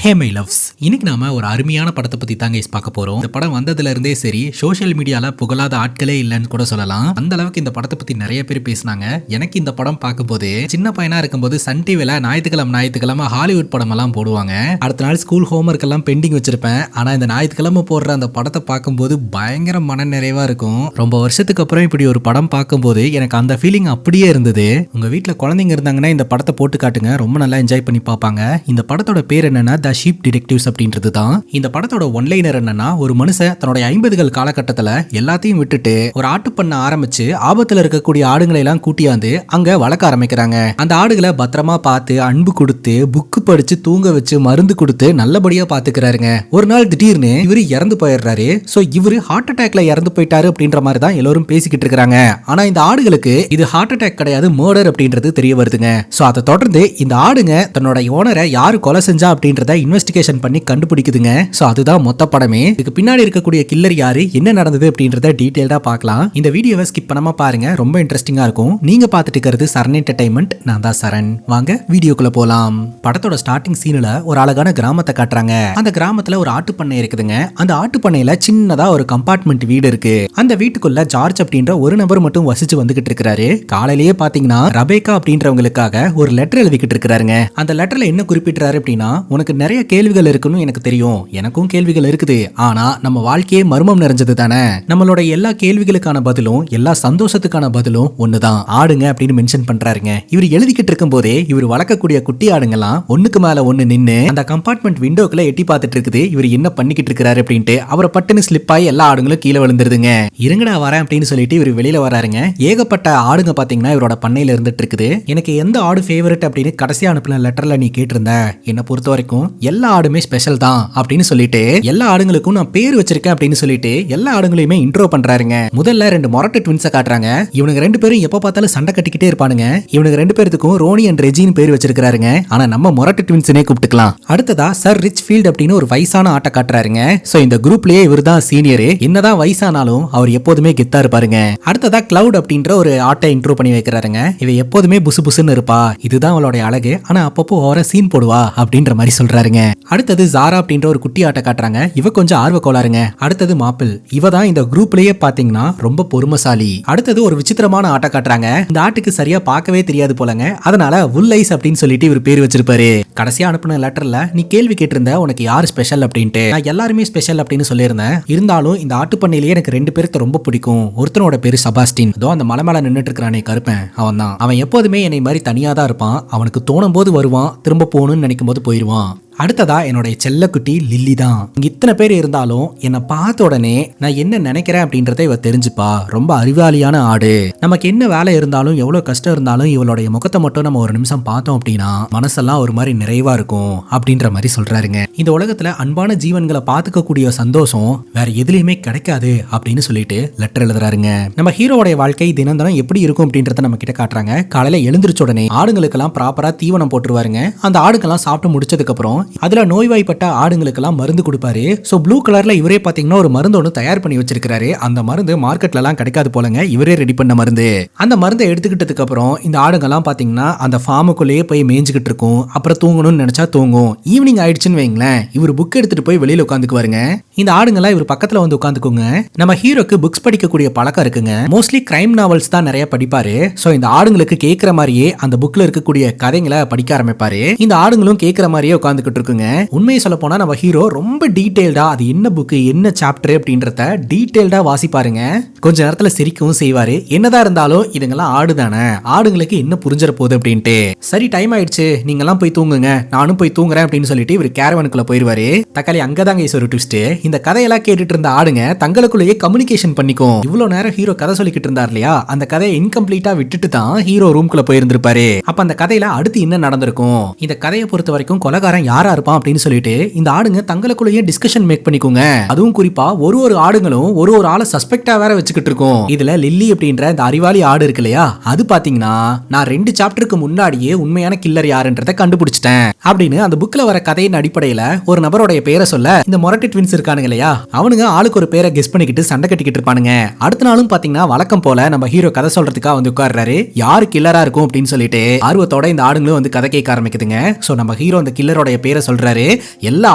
Hey my loves, இன்னைக்கு நாம ஒரு அருமையான படத்தை பத்தி தாங்க பார்க்க போறோம். இந்த படம் வந்ததுல இருந்தே சரி, சோஷியல் மீடியால புகழாத ஆட்களே இல்லைன்னு கூட சொல்லலாம். அந்த அளவுக்கு இந்த படத்தை பத்தி நிறைய பேர் பேசினாங்க. எனக்கு இந்த படம் பார்க்கும்போது சின்ன பையனா இருக்கும்போது சன் டிவில ஞாயிற்றுக்கிழமை ஹாலிவுட் படம் எல்லாம் போடுவாங்க. அடுத்த நாள் ஸ்கூல் ஹோம்ஒர்க் எல்லாம் பெண்டிங் வச்சிருப்பேன். ஆனா இந்த ஞாயிற்றுக்கிழமை போடுற அந்த படத்தை பார்க்கும்போது பயங்கர மன நிறைவா இருக்கும். ரொம்ப வருஷத்துக்கு அப்புறம் இப்படி ஒரு படம் பார்க்கும்போது எனக்கு அந்த ஃபீலிங் அப்படியே இருந்தது. உங்க வீட்டுல குழந்தைங்க இருந்தாங்கன்னா இந்த படத்தை போட்டு காட்டுங்க, ரொம்ப நல்லா என்ஜாய் பண்ணி பார்ப்பாங்க. இந்த படத்தோட பேர் என்னன்னா தி ஷீப் டிடெக்டிவ்ஸ் அப்படின்றது தான். இந்த படத்தோட ஒன்லைனர் என்னன்னா, ஒரு மனுஷன் தன்னுடைய 50கள் காலகட்டத்துல எல்லாத்தையும் விட்டுட்டு ஒரு ஆட்டு பண்ண ஆரம்பிச்சு ஆபத்துல இருக்கக்கூடிய ஆடுகளை எல்லாம் கூட்டியாந்து அங்க வளர்க்க ஆரம்பிக்கிறாங்க. அந்த ஆடுகளை பத்திரமா பார்த்து அன்பு கொடுத்து புக்கு படிச்சு தூங்க வச்சு மருந்து கொடுத்து நல்லபடியா பாத்துக்கிறாருங்க. ஒரு நாள் திடீர்னு இவரு இறந்து போயிடுறாரு. சோ இவரு ஹார்ட் அட்டாக்ல இறந்து போயிட்டாரு அப்படின்ற மாதிரி தான் எல்லாரும் பேசிக்கிட்டு இருக்காங்க. ஆனா இந்த ஆடுகளுக்கு இது ஹார்ட் அட்டாக் கிடையாது, மர்டர் அப்படின்றது தெரிய வருதுங்க. சோ அதை தொடர்ந்து இந்த ஆடுங்க தன்னோட ஓனரை யாரு கொலை செஞ்சா அப்படின்றத இன்வெஸ்டிகேஷன் பண்ணி கண்டுபிடிக்குதுங்க. சோ அதுதான் மொத்த படமே. இதுக்கு பின்னாடி இருக்கக்கூடிய கில்லர் யாரு, என்ன நடந்தது அப்படின்றத டீடைலா பார்க்கலாம். இந்த வீடியோவை ஸ்கிப் பண்ணாம பாருங்க, ரொம்ப இன்ட்ரெஸ்டிங்கா இருக்கும். நீங்க பார்த்துட்டு இருக்கிறது சரண் என்டர்டைன்மெண்ட். நான் தான் சரண். வாங்க வீடியோக்குள்ள போலாம். படத்தோட ஸ்டார்டிங் சீன்ல ஒரு அழகான கிராமத்தை காட்டுறாங்க. அந்த கிராமத்துல ஒரு ஆட்டு பண்ணை இருக்குதுங்க. அந்த ஆட்டு பண்ணையில சின்னதா ஒரு கம்பார்ட்மெண்ட் வீடு இருக்கு. அந்த வீட்டுக்குள்ள ஜார்ஜ் அப்படின்ற ஒரு நபர் மட்டும் வசிச்சு வந்துகிட்டு இருக்காரு. காலையிலேயே பாத்தீங்கன்னா ரபேக்கா அப்படின்றவங்களுக்காக ஒரு லெட்டர் எழுதிக்கிட்டு இருக்காருங்க. அந்த லெட்டர்ல என்ன குறிப்பிட்டாரு அப்படின்னா, உனக்கு நிறைய கேள்விகள் இருக்குன்னு எனக்கு தெரியும், எனக்கும் கேள்விகள் இருக்குது. ஆனா நம்ம வாழ்க்கையே மர்மம் நிறைஞ்சது தானே. நம்மளோட எல்லா கேள்விகளுக்கான பதிலும் எல்லா சந்தோஷத்துக்கான பதிலும் ஒண்ணுதான், ஆடுங்க அப்படின்னு மென்ஷன் பண்றாருங்க. இவர் எழுதிக்கிட்டு இருக்கும் போதே இவர் வளர்க்கக்கூடிய குட்டி ஆடுங்கெல்லாம் ஒண்ணுக்கு மேல ஒண்ணு நின்னு அந்த கம்பார்ட்மெண்ட் விண்டோக்குள்ள எட்டி பார்த்துட்டு இருக்குது. இவர் என்ன பண்ணிக்கிட்டு இருக்காரு அப்படின்ட்டு அவரை பட்டுன்னு ஸ்லிப் ஆகி எல்லா ஆடுங்களும் கீழே விழுந்துருதுங்க. இருங்கடா வரேன் அப்படின்னு சொல்லிட்டு இவர் வெளியில வராருங்க. ஏகப்பட்ட ஆடுங்க பாத்தீங்கன்னா இவரோட பண்ணையில இருந்துட்டு இருக்குது. எனக்கு எந்த ஆடு ஃபேவரட் அப்படின்னு கடைசியா அனுப்பின லெட்டர்ல நீ கேட்டிருந்த, என்னை பொறுத்த வரைக்கும் எல்லா ஆடுமே ஸ்பெஷல் தான் அப்படின்னு சொல்லிட்டு எல்லா ஆடுங்களுக்கும் நான் பேர் வச்சிருக்கேன் அப்படின்னு சொல்லிட்டு எல்லா ஆடுங்களையுமே இன்ட்ரோ பண்றாருங்க. முதல்ல ரெண்டு மொரட்டு ட்வின்ஸை காட்டுறாங்க. இவனுக்கு ரெண்டு பேரும் எப்ப பார்த்தாலும் சண்டை கட்டிக்கிட்டே இருப்பானுங்க. இவனுக்கு ரெண்டு பேருக்கும் ரோனி அண்ட் ரெஜின்னு பேர் வச்சிருக்காருங்க. ஆனா நம்ம மொரட்டு ட்வின்ஸ்னே கூப்பிட்டுக்கலாம். அடுத்ததா சர் ரிச்ஃபீல்ட் அப்படின்னு ஒரு வயசான ஆட்டை காட்டுறாருங்க. சோ இந்த குரூப்லயே இவர் தான் சீனியர். என்னதான் வயசானாலும் அவர் எப்போதுமே கெத்தா இருப்பாருங்க. அடுத்ததா கிளவுட் அப்படின்ற ஒரு ஆட்டை இன்ட்ரோ பண்ணி வைக்கிறாருங்க. இவ எப்போதுமே புசு புசுன்னு இருப்பா, இதுதான் அவளுடைய அழகு, ஆனா அப்பப்போ ஓவரா சீன் போடுவா அப்படின்ற மாதிரி சொல்றாருங்க. அடுத்தது ஜாரா அப்படின்ற ஒரு குட்டி ஆட்டை காட்டுறாங்க. இவ கொஞ்சம் ஆர்வ கோளாறுங்க. அடுத்தது மாப்பிள், இவ தான் இந்த குரூப்லயே பாத்தீங்கன்னா ரொம்ப பொறுமைசாலி. அடுத்தது ஒரு விசித்திரமான ஆட்டை காட்டுறாங்க. இந்த ஆட்டுக்கு சரியா பார்க்கவே தெரியாது போலங்க, அதனால வுல்லைஸ் அப்படின்னு சொல்லிட்டு இவர் பேர் வச்சிருப்பாரு. கடைசியா அனுப்பின லெட்டர்ல நீ கேள்வி கேட்டிருந்த உனக்கு யார் ஸ்பெஷல் அப்படின்ட்டு. நான் எல்லாருமே ஸ்பெஷல் அப்படின்னு சொல்லியிருந்தேன். இருந்தாலும் இந்த ஆட்டு பண்ணையிலேயே எனக்கு ரெண்டு பேருக்கு ரொம்ப பிடிக்கும். ஒருத்தனோட பேரு செபாஸ்டின், அதோ அந்த மலை மேல நின்னுட்டு இருக்கிறானே கருப்பன், அவன் தான். அவன் எப்போதுமே என்னை மாதிரி தனியா தான் இருப்பான். அவனுக்கு தோணும் போது வருவான், திரும்ப போகணும்னு நினைக்கும் போது போயிடுவான். அடுத்ததா என்னுடைய செல்லக்குட்டி லில்லி தான். இத்தனை பேர் இருந்தாலும் என்னை பார்த்த உடனே நான் என்ன நினைக்கிறேன் அப்படின்றத இவ தெரிஞ்சுப்பா. ரொம்ப அறிவாளியான ஆடு. நமக்கு என்ன வேலை இருந்தாலும் எவ்வளவு கஷ்டம் இருந்தாலும் இவளுடைய முகத்தை மட்டும் நம்ம ஒரு நிமிஷம் பார்த்தோம் அப்படின்னா மனசெல்லாம் ஒரு மாதிரி நிறைவா இருக்கும் அப்படின்ற மாதிரி சொல்றாருங்க. இந்த உலகத்துல அன்பான ஜீவன்களை பார்த்துக்கக்கூடிய சந்தோஷம் வேற எதுலையுமே கிடைக்காது அப்படின்னு சொல்லிட்டு லெட்டர் எழுதுறாருங்க. நம்ம ஹீரோடைய வாழ்க்கை தினம் தினம் எப்படி இருக்கும் அப்படின்றத நம்ம கிட்ட காட்டுறாங்க. காலையில எழுந்திரிச்ச உடனே ஆடுங்களுக்கெல்லாம் ப்ராப்பரா தீவனம் போட்டுருவாருங்க. அந்த ஆடுங்கெல்லாம் சாப்பிட்டு முடிச்சதுக்கு அப்புறம் அதுல நோய்வாய்ப்பட்ட ஆடுங்களுக்கெல்லாம் மருந்து கொடுப்பாரு. சோ ப்ளூ கலர்ல இவரே பாத்தீங்கன்னா ஒரு மருந்து ஒன்று தயார் பண்ணி வச்சிருக்காரு. அந்த மருந்து மார்க்கெட்ல எல்லாம் கிடைக்காது போலங்க, இவரே ரெடி பண்ண மருந்து. அந்த மருந்தை எடுத்துக்கிட்டதுக்கு அப்புறம் இந்த ஆடுங்கெல்லாம் பாத்தீங்கன்னா அந்த ஃபார்முக்குள்ளேயே போய் மேய்ஞ்சுக்கிட்டு இருக்கும். அப்புறம் தூங்கணும்னு நினைச்சா தூங்கும். ஈவினிங் ஆயிடுச்சுன்னு வைங்களேன், இவர் புக் எடுத்துட்டு போய் வெளியில உட்காந்துக்குவாருங்க. இந்த ஆடுங்கெல்லாம் இவர் பக்கத்துல வந்து உட்காந்துக்குங்க. நம்ம ஹீரோக்கு புக்ஸ் படிக்கக்கூடிய பழக்கம் இருக்குங்க. மோஸ்ட்லி கிரைம் நாவல்ஸ் தான் நிறைய படிப்பாரு. சோ இந்த ஆடுங்களுக்கு கேட்கிற மாதிரியே அந்த புக்ல இருக்கக்கூடிய கதைகளை படிக்க ஆரம்பிப்பாரு. இந்த ஆடுங்களும் கேட்கிற மாதிரியே உட்காந்துக்கிட்டு இருக்குங்க. உண்மையை சொல்ல போனா நம்ம ஹீரோ ரொம்ப டீடைல்டா அது என்ன புக் என்ன சாப்டர் அப்படின்றத டீடைல்டா வாசிப்பாருங்க. கொஞ்ச நேரத்துல சிரிக்கவும் செய்வாரு. என்னதான் இருந்தாலும் இதுங்கெல்லாம் ஆடுதானே, ஆடுங்களுக்கு என்ன புரிஞ்சிட போகுது அப்படின்ட்டு. சரி டைம் ஆயிடுச்சு, நீங்க எல்லாம் போய் தூங்குங்க, நானும் போய் தூங்குறேன் அப்படின்னு சொல்லிட்டு இவர் கேரவனுக்குள்ள போயிருவாரு. தக்காளி அங்கதாங்க ஒரு ட்விஸ்ட். இந்த கதையெல்லாம் கேட்டுட்டு இருந்த ஆடுங்க தங்களுக்குள்ளேயே கம்யூனிகேஷன் பண்ணிக்கும். இவ்வளவு நேரம் ஹீரோ கதை சொல்லிக்கிட்டு இருந்தார் இல்லையா, அந்த கதையை இன்கம்ப்ளீட்டா விட்டுட்டு தான் ஹீரோ ரூம்குள்ள போயிருந்திருப்பாரு. அப்ப அந்த கதையில அடுத்து என்ன நடந்திருக்கும், இந்த கதையை பொறுத்த வரைக்கும் கொலைகாரன் யாரா இருப்பான் அப்படின்னு சொல்லிட்டு இந்த ஆடுங்க தங்களுக்குள்ளேயே டிஸ்கஷன் மேக் பண்ணிக்கோங்க. அதுவும் குறிப்பா ஒரு ஆடுங்களும் ஒரு ஆளை சஸ்பெக்டா வேற வச்சுக்கிட்டு இருக்கும். இதுல லில்லி அப்படின்ற இந்த அறிவாளி ஆடு இருக்கு இல்லையா, அது பாத்தீங்கன்னா நான் 2 சாப்டருக்கு முன்னாடியே உண்மையான கில்லர் யாருன்றதை கண்டுபிடிச்சிட்டேன் அப்படின்னு அந்த புக்ல வர கதையின் அடிப்படையில ஒரு நபருடைய பேரை சொல்ல இந்த மொரட்டு ட்வின்ஸ் இருக்கானுங்க இருக்கானுங்க இல்லையா, அவனுங்க ஆளுக்கு ஒரு பேரை கெஸ் பண்ணிக்கிட்டு சண்டை கட்டிக்கிட்டு இருப்பானுங்க. அடுத்த நாளும் பாத்தீங்கன்னா வழக்கம் போல நம்ம ஹீரோ கதை சொல்றதுக்காக வந்து உட்கார்றாரு. யாரு கில்லரா இருக்கும் அப்படின்னு சொல்லிட்டு ஆர்வத்தோட இந்த ஆடுங்களும் வந்து கதை கேட்க ஆரம்பிக்குதுங்க. சோ நம்ம ஹீரோ அந்த கில்லரோட பேரை சொல்றாரு. எல்லா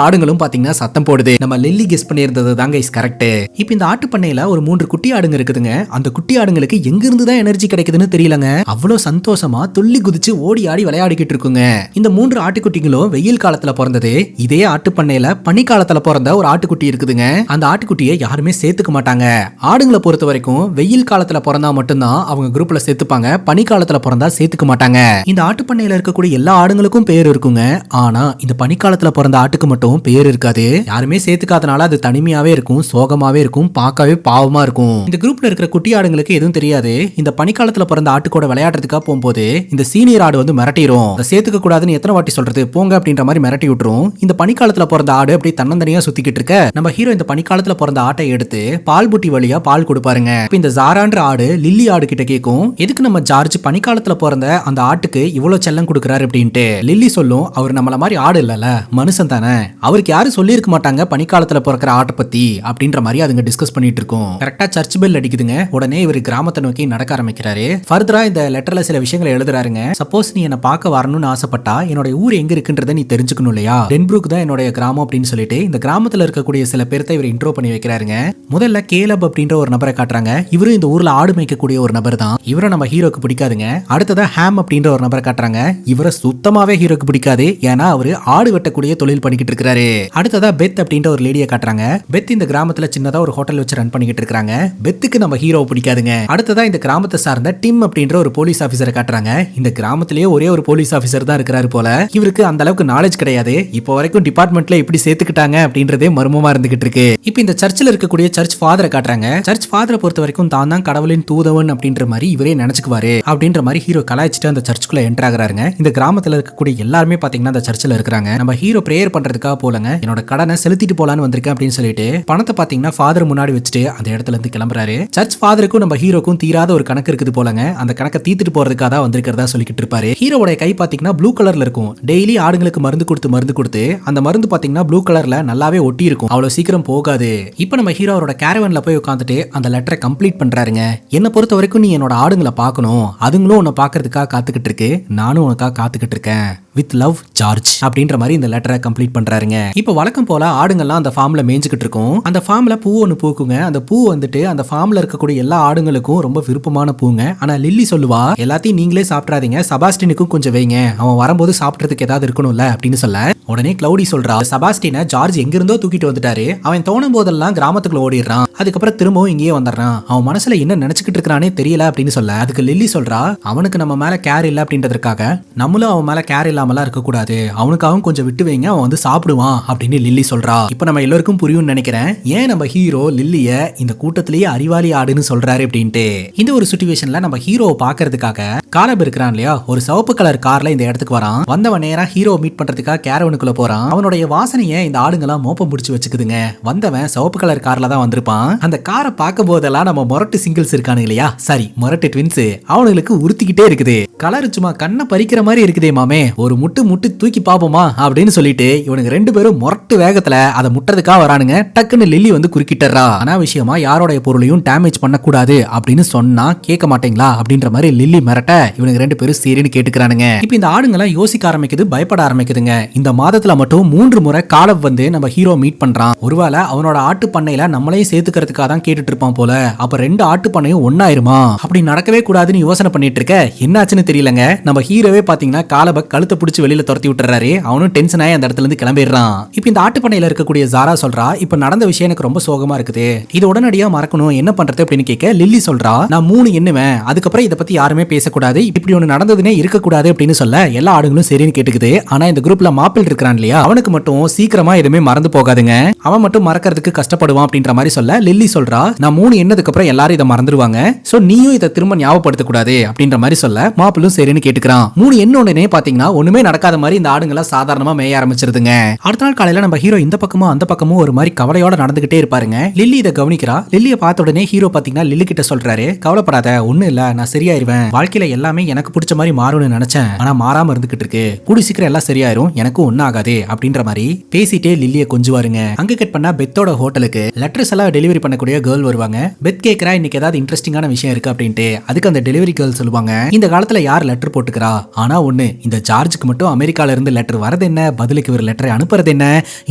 ஆடுங்களும் பாத்தீங்கன்னா சத்தம் போடுது. நம்ம லில்லி கெஸ் பண்ணியிருந்தது தாங்க இஸ் கரெக்ட். இப்போ இந்த ஆட்டு பண்ணையில ஒரு 3 குட்டி ஆடுங்க இருக்குதுங்க. அந்த குட்டி ஆடுங்களுக்கு எங்க இருந்து தான் எனர்ஜி கிடைக்குதுன்னு தெரியலங்க. அவ்வளவு சந்தோஷமா துள்ளி குதிச்சு ஓடி ஆடி விளையாடிக்கிட்டு இருக்குங்க. இந்த 3 ஆட்டுக்குட்டிகளும் வெயில் காலத்துல பிறந்தது. இதே ஆட்டு பண்ணையில பனி காலத்துல பிறந்த ஒரு ஆட்டுக்குட்டி இருக்குதுங்க. அந்த ஆட்டுக்குட்டியை யாருமே சேர்த்துக்க மாட்டாங்க. ஆடுங்களை பொறுத்த வரைக்கும் வெயில் காலத்துல பிறந்தா மட்டும்தான் அவங்க குரூப்ல சேர்த்துப்பாங்க. பனி காலத்துல பிறந்தா சேர்த்துக்க மாட்டாங்க. இந்த ஆட்டு பண்ணையில இருக்கக்கூடிய எல்லா ஆடுங்களுக்கும் பேர் இருக்குங்க. ஆனா இந்த பனிக்காலத்துல பிறந்த ஆட்டுக்கு மட்டும் பேர் இருக்காது. யாருமே சேர்த்துக்காதனால அது தனிமையாவே இருக்கும், சோகமாவே இருக்கும், பார்க்கவே பாவமா இருக்கும். இந்த குரூப்ல இருக்கிற குட்டி ஆடுங்களுக்கு எதுவும் தெரியாது. இந்த பனிக்காலத்துல பிறந்த ஆட்டு கூட விளையாடுறதுக்காக போகும்போது இந்த சீனியர் ஆடு வந்து மிரட்டிரும். அதை சேர்த்துக்க கூடாதுன்னு எத்தனை வாட்டி சொல்றது, போங்க அப்படின்ற மாதிரி மிரட்டி விட்டுரும். இந்த பனிக்காலத்துல பிறந்த ஆடு அப்படி தன்னந்தனியா சுத்திக்கிட்டு இருக்க நம்ம ஹீரோ இந்த பனிக்காலத்துல பிறந்த ஆட்டை எடுத்து பால் புட்டி வழியா பால் கொடுப்பாருங்க. இந்த ஜாரான்ற ஆடு லில்லி ஆடு கிட்ட கேட்கும், எதுக்கு நம்ம ஜார்ஜ் பனிக்காலத்துல பிறந்த அந்த ஆட்டுக்கு இவ்வளவு செல்லம் கொடுக்கறாரு அப்படின்ட்டு. லில்லி சொல்லும், அவர் நம்மள மாதிரி ஆடு இல்லல, மனுஷன் தானே, அவருக்கு யாரும் சொல்லி இருக்க மாட்டாங்க பனிக்காலத்துல பிறக்கிற ஆட்டை பத்தி அப்படின்ற மாதிரி அதுங்க டிஸ்கஸ் பண்ணிட்டு இருக்கும். கரெக்டா சர்ச் பெல் அடிக்குதுங்க. உடனே இவர் கிராமத்தை நோக்கி நடக்க ஆரம்பிக்கிறாரு. ஃபர்தரா இந்த லெட்டர்ல சில விஷயங்களை எழுதுறாருங்க. சப்போஸ் நீ என்ன பார்க்க வரணும்னு ஆசைப்பட்டா என்னோட ஊர் எங்க இருக்குன்றத நீ தெரிஞ்சுக்கணும் இல்லையா, டென்புரூக் தான் என்னோட கிராமம் அப்படின்னு சொல்லிட்டு இந்த கிராமத்துல இருக்கக்கூடிய சில பேர்த்த இவர் இன்ட்ரோ பண்ணி வைக்கிறாருங்க. முதல்ல கேலப் அப்படின்ற ஒரு நபரை காட்டுறாங்க. இவரும் இந்த ஊர்ல ஆடு மேய்க்கக்கூடிய ஒரு நபர் தான். இவரை நம்ம ஹீரோக்கு பிடிக்காதுங்க. அடுத்ததா ஹேம் அப்படின்ற ஒரு நபரை காட்டுறாங்க. இவரை சுத்தமாவே ஹீரோக்கு பிடிக்காது. ஏன்னா அவரு ஆடு வெட்டக்கூடிய தொழில் பண்ணிக்கிட்டு இருக்காரு. அடுத்ததா பெத் அப்படின்ற ஒரு லேடியை காட்டுறாங்க. பெத் இந்த கிராமத்துல சின்னதா ஒரு ஹோட்டல் வச்சு ரன் பண்ணிக்கிட்டு இருக்காங்க. பெத்துக்கு நம்ம ஹீரோவை பிடிக்காதுங்க. அடுத்ததா இந்த கிராமத்தை சார்ந்த டிம் அப்படின்ற ஒரு போலீஸ் ஆபீசரை காட்டுறாங்க. இந்த கிராமத்திலேயே ஒரே ஒரு போலீஸ் ஆபீசர் தான் இருக்கிறாரு போல. இவருக்கு அந்த அளவுக்கு நாலேஜ் கிடையாது. இப்போ வரைக்கும் டிபார்ட்மெண்ட்ல இப்படி சேர்த்துக்கிட்டாங்க அப்படின்றதே மர்மமா இருந்துகிட்டு இருக்கு. இப்போ இந்த சர்ச்சில் இருக்கக்கூடிய சர்ச் ஃபாதரை காட்டுறாங்க. சர்ச் ஃபாதரை பொறுத்த வரைக்கும் தான் தான் கடவுளின் தூதவன் அப்படின்ற மாதிரி இவரே நினைச்சுக்குவாரு அப்படின்ற மாதிரி ஹீரோ கலாய்ச்சிட்டு அந்த சர்ச்சுக்குள்ள என்டர் ஆகுறாருங்க. இந்த கிராமத்துல இருக்கக்கூடிய எல்லாருமே பாத்தீங்கன்னா அந்த சர்ச்சில் இருக்காங்க. நம்ம ஹீரோ பிரேயர் பண்றதுக்காக போலங்க, என்னோட கடனை செலுத்திட்டு போலான்னு வந்திருக்கேன் அப்படின்னு சொல்லிட்டு பணத்தை பாத்தீங்கன்னா ஃபாதர் முன்னாடி வச்சுட்டு அந்த இடத்துல இருந்து கிளம்புறாரு. சர்ச் ஃபாதருக்கும் நம்ம ஹீரோக்கும் தீராத ஒரு கணக்கு இருக்குது போலங்க. அந்த கணக்கை தீத்துட்டு போறதுக்காக தான் வந்திருக்கிறதா சொல்லிக்கிட்டு இருப்பாரு. ஹீரோட கை பாத்தீங்கன்னா ப்ளூ கலர்ல இருக்கும். டெய்லி ஆடுங்களுக்கு மருந்து கொடுத்து அந்த மருந்து பாத்தீங்கன்னா ப்ளூ கலர்ல நல்லாவே ஒட்டி இருக்கும். அவ்வளவு சீக்கிரம் போகாது. இப்போ நம்ம ஹீரோவோட கேரவன்ல போய் உட்காந்துட்டு அந்த லெட்டரை கம்ப்ளீட் பண்றாருங்க. என்ன பொறுத்த வரைக்கும் நீ என்னோட ஆடுங்களை பார்க்கணும், அதுங்களும் உன்னை பார்க்கறதுக்காக காத்துக்கிட்டு இருக்கு, நானும் உனக்காக காத்துக்கிட்டு இருக்கேன். வித் லவ் ஜார்ஜ் அப்படின்ற மாதிரி இந்த லெட்டரை கம்ப்ளீட் பண்றாருங்க. இப்போ வழக்கம் போல ஆடுங்கள்லாம் அந்த ஃபார்ம்ல மேய்ஞ்சிக்கிட்டு இருக்கும். அந்த ஃபார்ம்ல பூ ஒன்று பூக்குங்க. அந்த பூ வந்துட்டு அந்த ஃபார்ம்ல இருக்கக்கூடிய எல்லா ஆடுங்களுக்கும் ரொம்ப விருப்பமான பூங்க. ஆனா லில்லி சொல்லுவா, எல்லாத்தையும் நீங்களே சாப்பிடாதீங்க, செபாஸ்டினுக்கும் கொஞ்சம் வைங்க, அவன் வரும்போது சாப்பிட்றதுக்கு ஏதாவது இருக்கணும்ல அப்படின்னு சொல்ல, உடனே கிளவுடி சொல்றா, செபாஸ்டினை ஜார்ஜ் எங்கிருந்தோ தூக்கிட்டு வந்துட்டாரு, அவன் தோணும் போதெல்லாம் கிராமத்துக்குள்ள ஓடிடுறான், அதுக்கப்புறம் திரும்பவும் இங்கேயே வந்துடுறான், அவன் மனசுல என்ன நினைச்சுக்கிட்டு இருக்கானே தெரியல அப்படின்னு சொல்ல, அதுக்கு லில்லி சொல்றா, அவனுக்கு நம்ம மேல கேர் இல்ல அப்படின்றதுக்காக நம்மளும் அவன் மேல கேர் இல்லாமலாம் இருக்க கூடாது, அவனுக்காகவும் கொஞ்சம் விட்டு வைங்க, அவன் வந்து சாப்பிடுவான் அப்படின்னு லில்லி சொல்றா. இப்ப நம்ம எல்லாருக்கும் புரியும்னு நினைக்கிறேன் ஏன் நம்ம ஹீரோ லில்லிய இந்த கூட்டத்திலேயே அறிவாளி ஆடுன்னு சொல்றாரு அப்படின்ட்டு. இந்த ஒரு சிச்சுவேஷன்ல நம்ம ஹீரோவை பாக்குறதுக்காக காலப் இருக்கிறான் இல்லையா, ஒரு சிவப்பு கலர் கார்ல இந்த இடத்துக்கு வரான். வந்தவன் நேரா ஹீரோ மீட் பண்றதுக்காக கேரவனுக்குள்ள போறான். அவனுடைய வாசனையை இந்த ஆடுங்கெல்லாம் மோப்பம் பிடிச்சு வச்சுக்குதுங்க. வந்தவன் சிவப்பு கலர் கார்ல தான் வந்திருப்பான். அந்த காரை பார்க்கும் போதெல்லாம் நம்ம மொரட்டு சிங்கிள்ஸ் இருக்கானு இல்லையா, சரி மொரட்டு ட்வின்ஸ், அவனுங்களுக்கு உறுத்திக்கிட்டே இருக்குது. கலர் சும்மா கண்ணை பறிக்கிற மாதிரி இருக்குதே மாமே, ஒரு முட்டு தூக்கி பாப்போமா அப்படின்னு சொல்லிட்டு இவனுக்கு 2 பேரும் மொரட்டு வேகத்துல அதை முட்டுறதுக்காக வரானுங்க. டக்குன்னு லில்லி வந்து குறுக்கிட்டறா. அனாவசியமா யாரோடைய பொருளையும் டேமேஜ் பண்ணக்கூடாது அப்படின்னு சொன்னா கேட்க மாட்டீங்களா அப்படின்ற மாதிரி லில்லி மிரட்ட இவனுக்கு 2 பேரும் சரின்னு கேட்டுக்கிறானுங்க. இப்ப இந்த ஆடுங்கெல்லாம் யோசிக்க ஆரம்பிக்குது, பயப்பட ஆரம்பிக்குதுங்க. இந்த மாதத்துல மட்டும் 3 முறை காலப் வந்து நம்ம ஹீரோ மீட் பண்றான். ஒருவேளை அவனோட ஆட்டு பண்ணையில நம்மளையும் சேர்த்துக்கிறதுக்காக தான் கேட்டுட்டு இருப்பான் போல. அப்ப 2 ஆட்டு பண்ணையும் ஒன்னாயிருமா? அப்படி நடக்கவே கூடாதுன்னு யோசனை பண்ணிட்டு இருக்க என்னாச்சுன்னு தெரியலங்க. நம்ம ஹீரோவே பாத்தீங்கன்னா காலப கழுத்தை பிடிச்சி வெளியில துரத்தி விட்டுறாரு. அவனும் டென்ஷன் ஆகி அந்த இடத்துல இருந்து கிளம்பிடுறான். இப்ப இந்த ஆட்டு பண்ணையில இருக்கக்கூடிய ஜாரா சொல்றா, இப்ப நடந்த விஷயம் எனக்கு ரொம்ப சோகமா இருக்குது, இது உடனடியா மறக்கணும், என்ன பண்றது அப்படின்னு கேட்க லில்லி சொல்றா, நான் 3 எண்ணுவேன், அதுக்கப்புறம் இதை பத்தி யாருமே பேசக்கூடாது, இப்படி ஒண்ணு நடந்ததுனே இருக்கக்கூடாது அப்படின்னு சொல்ல எல்லா ஆடுங்களும் சரின்னு கேட்டுக்குது. ஆனா இந்த குரூப்ல மாப்பிள் இருக்கிறான் இல்லையா, அவனுக்கு மட்டும் சீக்கிரமா எதுவுமே மறந்து போகாதுங்க, அவன் மட்டும் மறக்கிறதுக்கு கஷ்டப்படுவான் அப்படின்ற மாதிரி சொல்ல லில்லி சொல்றா, நான் 3 எண்ணதுக்கு அப்புறம் எல்லாரும் இதை மறந்துடுவாங்க, சோ நீயும் இதை திரும்ப ஞாபகப்படுத்த கூடாது அப்படின்ற மாதிரி சொல்ல மாப்பிளும் சரின்னு கேட்டுக்கிறான். 3 எண்ண உடனே பாத்தீங்கன்னா ஒண்ணுமே ஒண்ணுமே நடக்காத மாதிரி இந்த ஆடுங்களா சாதாரணமா மேய ஆரம்பிச்சிருதுங்க. அடுத்த நாள் காலையில நம்ம ஹீரோ இந்த பக்கமும் அந்த பக்கமும் ஒரு மாதிரி கவலையோட நடந்துகிட்டே இருப்பாருங்க. லில்லி இதை கவனிக்கிறா. லில்லியை பார்த்த உடனே ஹீரோ பாத்தீங்கன்னா லில்லி கிட்ட சொல்றாரு, கவலைப்படாத, ஒண்ணு இல்ல, நான் சரியாயிருவேன். வாழ்க்கையில எல்லாமே எனக்கு பிடிச்ச மாதிரி மாறும்னு நினைச்சேன், ஆனா மாறாம இருந்துகிட்டு இருக்கு. கூடி சீக்கிரம் எல்லாம் சரியாயிரும், எனக்கும் ஒன்னும் ஆகாது அப்படின்ற மாதிரி பேசிட்டே லில்லியை கொஞ்சுவாருங்க. அங்க கட் பண்ணா பெத்தோட ஹோட்டலுக்கு லெட்டர்ஸ் எல்லாம் டெலிவரி பண்ணக்கூடிய கேர்ள் வருவாங்க. பெத் கேக்குறா, இன்னைக்கு ஏதாவது இன்ட்ரெஸ்டிங்கான விஷயம் இருக்கு அப்படின்ட்டு. அதுக்கு அந்த டெலிவரி கேர்ள் சொல்லுவாங்க, இந்த காலத்துல யார் லெட்டர் போட்டுக்கிறா, ஆனா ஒண்ணு, இந்த ஜார்ஜுக்கு மட்டும் அமெரிக்கால இருந்து லெட்டர் வரது என்ன, பதிலுக்கு ஒரு லெட்டர் அனுப்புறது என்ன,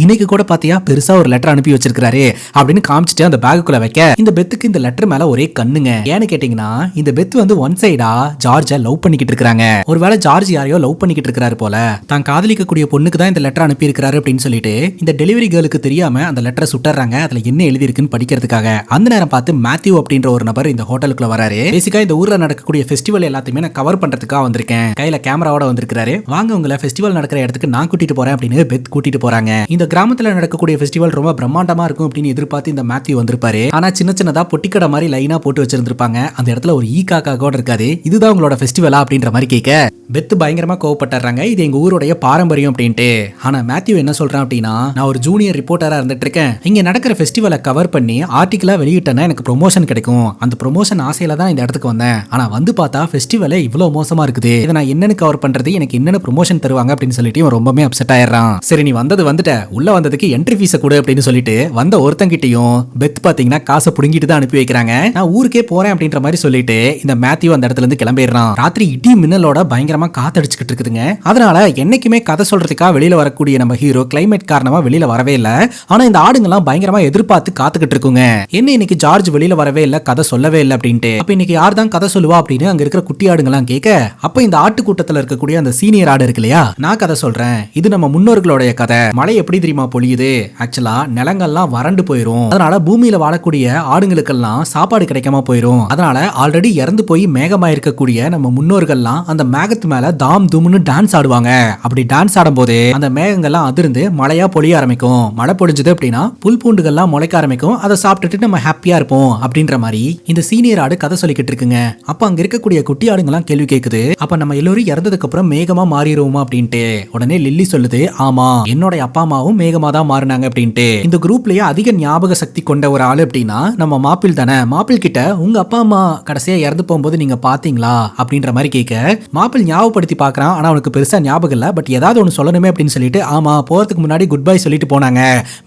இன்னைக்கு கூட பாத்தியா பெருசா ஒரு லெட்டர் அனுப்பி வச்சிருக்காரு அப்படின்னு காமிச்சிட்டு அந்த பேக்குள்ள வைக்க இந்த பெத்துக்கு இந்த லெட்டர் மேல ஒரே கண்ணுங்க. ஏன்னு கேட்டீங்கன்னா இந்த பெத் வந்து ஒன் சைடா ஜார்ஜ லவ் பண்ணிக்கிட்டு இருக்காங்க. ஒருவேளை ஜார்ஜ் யாரையோ லவ் பண்ணிக்கிட்டு இருக்காரு போல, தான் காதலிக்கக்கூடிய பொண்ணுக்கு தான் இந்த லெட்டர் அனுப்பி இருக்காரு அப்படின்னு சொல்லிட்டு இந்த டெலிவரி கேர்ளுக்கு தெரியாம அந்த லெட்டரை சுட்டறாங்க. அதுல என்ன எழுதி இருக்குன்னு படிக்கிறதுக்காக. அந்த நேரம் பார்த்து மேத்யூ அப்படின்ற ஒரு நபர் இந்த ஹோட்டலுக்குள்ள வராரு. பேசிக்கா இந்த ஊர்ல நடக்கக்கூடிய ஃபெஸ்டிவல் எல்லாத்தையுமே நான் கவர் பண்றதுக்காக வந்திருக்கேன், கையில கேமராவோட வந்திருக்காரு, வாங்க உங்களை ஃபெஸ்டிவல் நடக்கிற இடத்துக்கு நான் கூட்டிட்டு போறேன் அப்படின்னு பெத் கூட்டிட்டு போறாங்க. இந்த கிராமத்துல நடக்கக்கூடிய ஃபெஸ்டிவல் ரொம்ப பிரம்மாண்டமா இருக்கும் அப்படின்னு எதிர்பார்த்து இந்த மேத்யூ வந்திருப்பாரு. ஆனா சின்ன சின்னதா பொட்டிக்கடை மாதிரி லைனா போட்டு வச்சிருந்திருப்பாங்க. அந்த இடத்துல ஒரு ஈ காக்கா கூட இருக்காது. இதுதான் உங்களோட ஃபெஸ்டிவலா அப்படின்ற மாதிரி கேட்க பெத் பயங்கரமா கோவப்பட்டுறாங்க. இது எங்க ஊருடைய பாரம்பரியம் அப்படின்ட்டு. ஆனா மேத்யூ என்ன சொல்றான் அப்படின்னா, நான் ஒரு ஜூனியர் ரிப்போர்ட்டரா இருந்துட்டு இருக்கேன், இங்க நடக்கிற ஃபெஸ்டிவலை கவர் பண்ணி ஆர்டிகிளா வெளியிட்டேன்னா எனக்கு ப்ரொமோஷன் கிடைக்கும், அந்த ப்ரொமோஷன் ஆசையில தான் இந்த இடத்துக்கு வந்தேன். ஆனா வந்து பார்த்தா ஃபெஸ்டிவலே இவ்வளவு மோசமா இருக்குது, இதை நான் என்னன்னு கவர் பண்றது, எனக்கு என்னென்ன ப்ரொமோஷன் தருவாங்க அப்படின்னு சொல்லிட்டு இவன் ரொம்பவே அப்செட் ஆயிடுறான். சரி நீ வந்துட்ட, உள்ள வந்ததுக்கு என்ட்ரி ஃபீஸை கொடு அப்படின்னு சொல்லிட்டு வந்த ஒருத்தங்கிட்டையும் பெத் பாத்தீங்கன்னா காசை புடுங்கிட்டு தான் அனுப்பி வைக்கிறாங்க. நான் ஊருக்கே போறேன் அப்படின்ற மாதிரி சொல்லிட்டு இந்த மேத்யூ அந்த இடத்துல இருந்து கிளம்பிடுறான். ராத்திரி இடி மின்னலோட பயங்கரமா காத்தடிச்சுக்கிட்டு இருக்குதுங்க. அதனால என்னைக்குமே கதை சொல்றதுக்காக வெளியில வரக்கூடிய நம்ம ஹீரோ கிளைமேட் காரணமா வெளியில வரவே இல்ல. ஆனா இந்த ஆடுங்கெல்லாம் பயங்கரமா எதிர்பார்த்து காத்துக்கிட்டு இருக்குங்க. என்ன இன்னைக்கு ஜார்ஜ் வெளியில வரவே இல்ல, கதை சொல்லவே இல்லை அப்படின்ட்டு. அப்ப இன்னைக்கு யார் தான் கதை சொல்லுவா அப்படின்னு அங்க இருக்கிற குட்டி ஆடுங்கெல்லாம் கேட்க, அப்ப இந்த ஆட்டு கூட்டத்துல இருக்கக்கூடிய அந்த சீனியர் ஆடு இருக்கு இல்லையா, நான் கதை சொல்றேன், இது நம்ம முன்னோர்களுடைய கதை. மழை எப்படி தெரியுமா பொழியுது, ஆக்சுவலா நிலங்கள்லாம் வறண்டு போயிரும், அதனால பூமியில வாழக்கூடிய ஆடுங்களுக்கெல்லாம் சாப்பாடு கிடைக்காம போயிரும். அதனால ஆல்ரெடி இறந்து போய் மேகமா இருக்கக்கூடிய நம்ம முன்னோர்கள்லாம் அந்த மேகத்து மேல தாம் தும்னு டான்ஸ் ஆடுவாங்க. அப்படி டான்ஸ் ஆடும் போது அந்த மேகங்கள்லாம் அதிர்ந்து மழையா பொழிய ஆரம்பிக்கும். மழை பொழிஞ்சது அப்படின்னா புல் பூண்டுகள்லாம் முளைக்க ஆரம்பிக்கும். அதை சாப்பிட்டுட்டு நம்ம ஹாப்பியா இருப்போம் அப்படின்ற மாதிரி இந்த சீனியர் ஆடு கதை சொல்லிக்கிட்டு இருக்குங்க. அப்ப அங்க இருக்கக்கூடிய குட்டி ஆடுங்கெல்லாம் கேள்வி கேக்குது, அப்ப நம்ம எல்லாரும் இறந்ததுக்கு அப்புறம் மேகமா மாறிடுவோமா அப்படின்ட்டு. உடனே லில்லி சொல்லுது, ஆமா என்னோட அப்பா அம்மாவும் மேகமா தான் மாறினாங்க அப்படின்ட்டு. இந்த குரூப்லயே அதிக ஞாபக சக்தி கொண்ட ஒரு ஆளு அப்படின்னா நம்ம மாப்பிள் தானே. மாப்பிள் கிட்ட உங்க அப்பா அம்மா கடைசியா இறந்து போகும்போது நீங்க பாத்தீங்களா அப்படின்ற மாதிரி கேட்க, மாப்பிள் ஞாபகப்படுத்தி பாக்குறான். ஆனா அவனுக்கு பெருசா ஞாபகம் இல்ல. பட் ஏதாவது ஒன்னு சொல்லணுமே அப்படின்னு சொல்லிட்டு, ஆமா போறதுக்கு முன்னாடி குட் பை சொல்லிட்டு போனாங்க,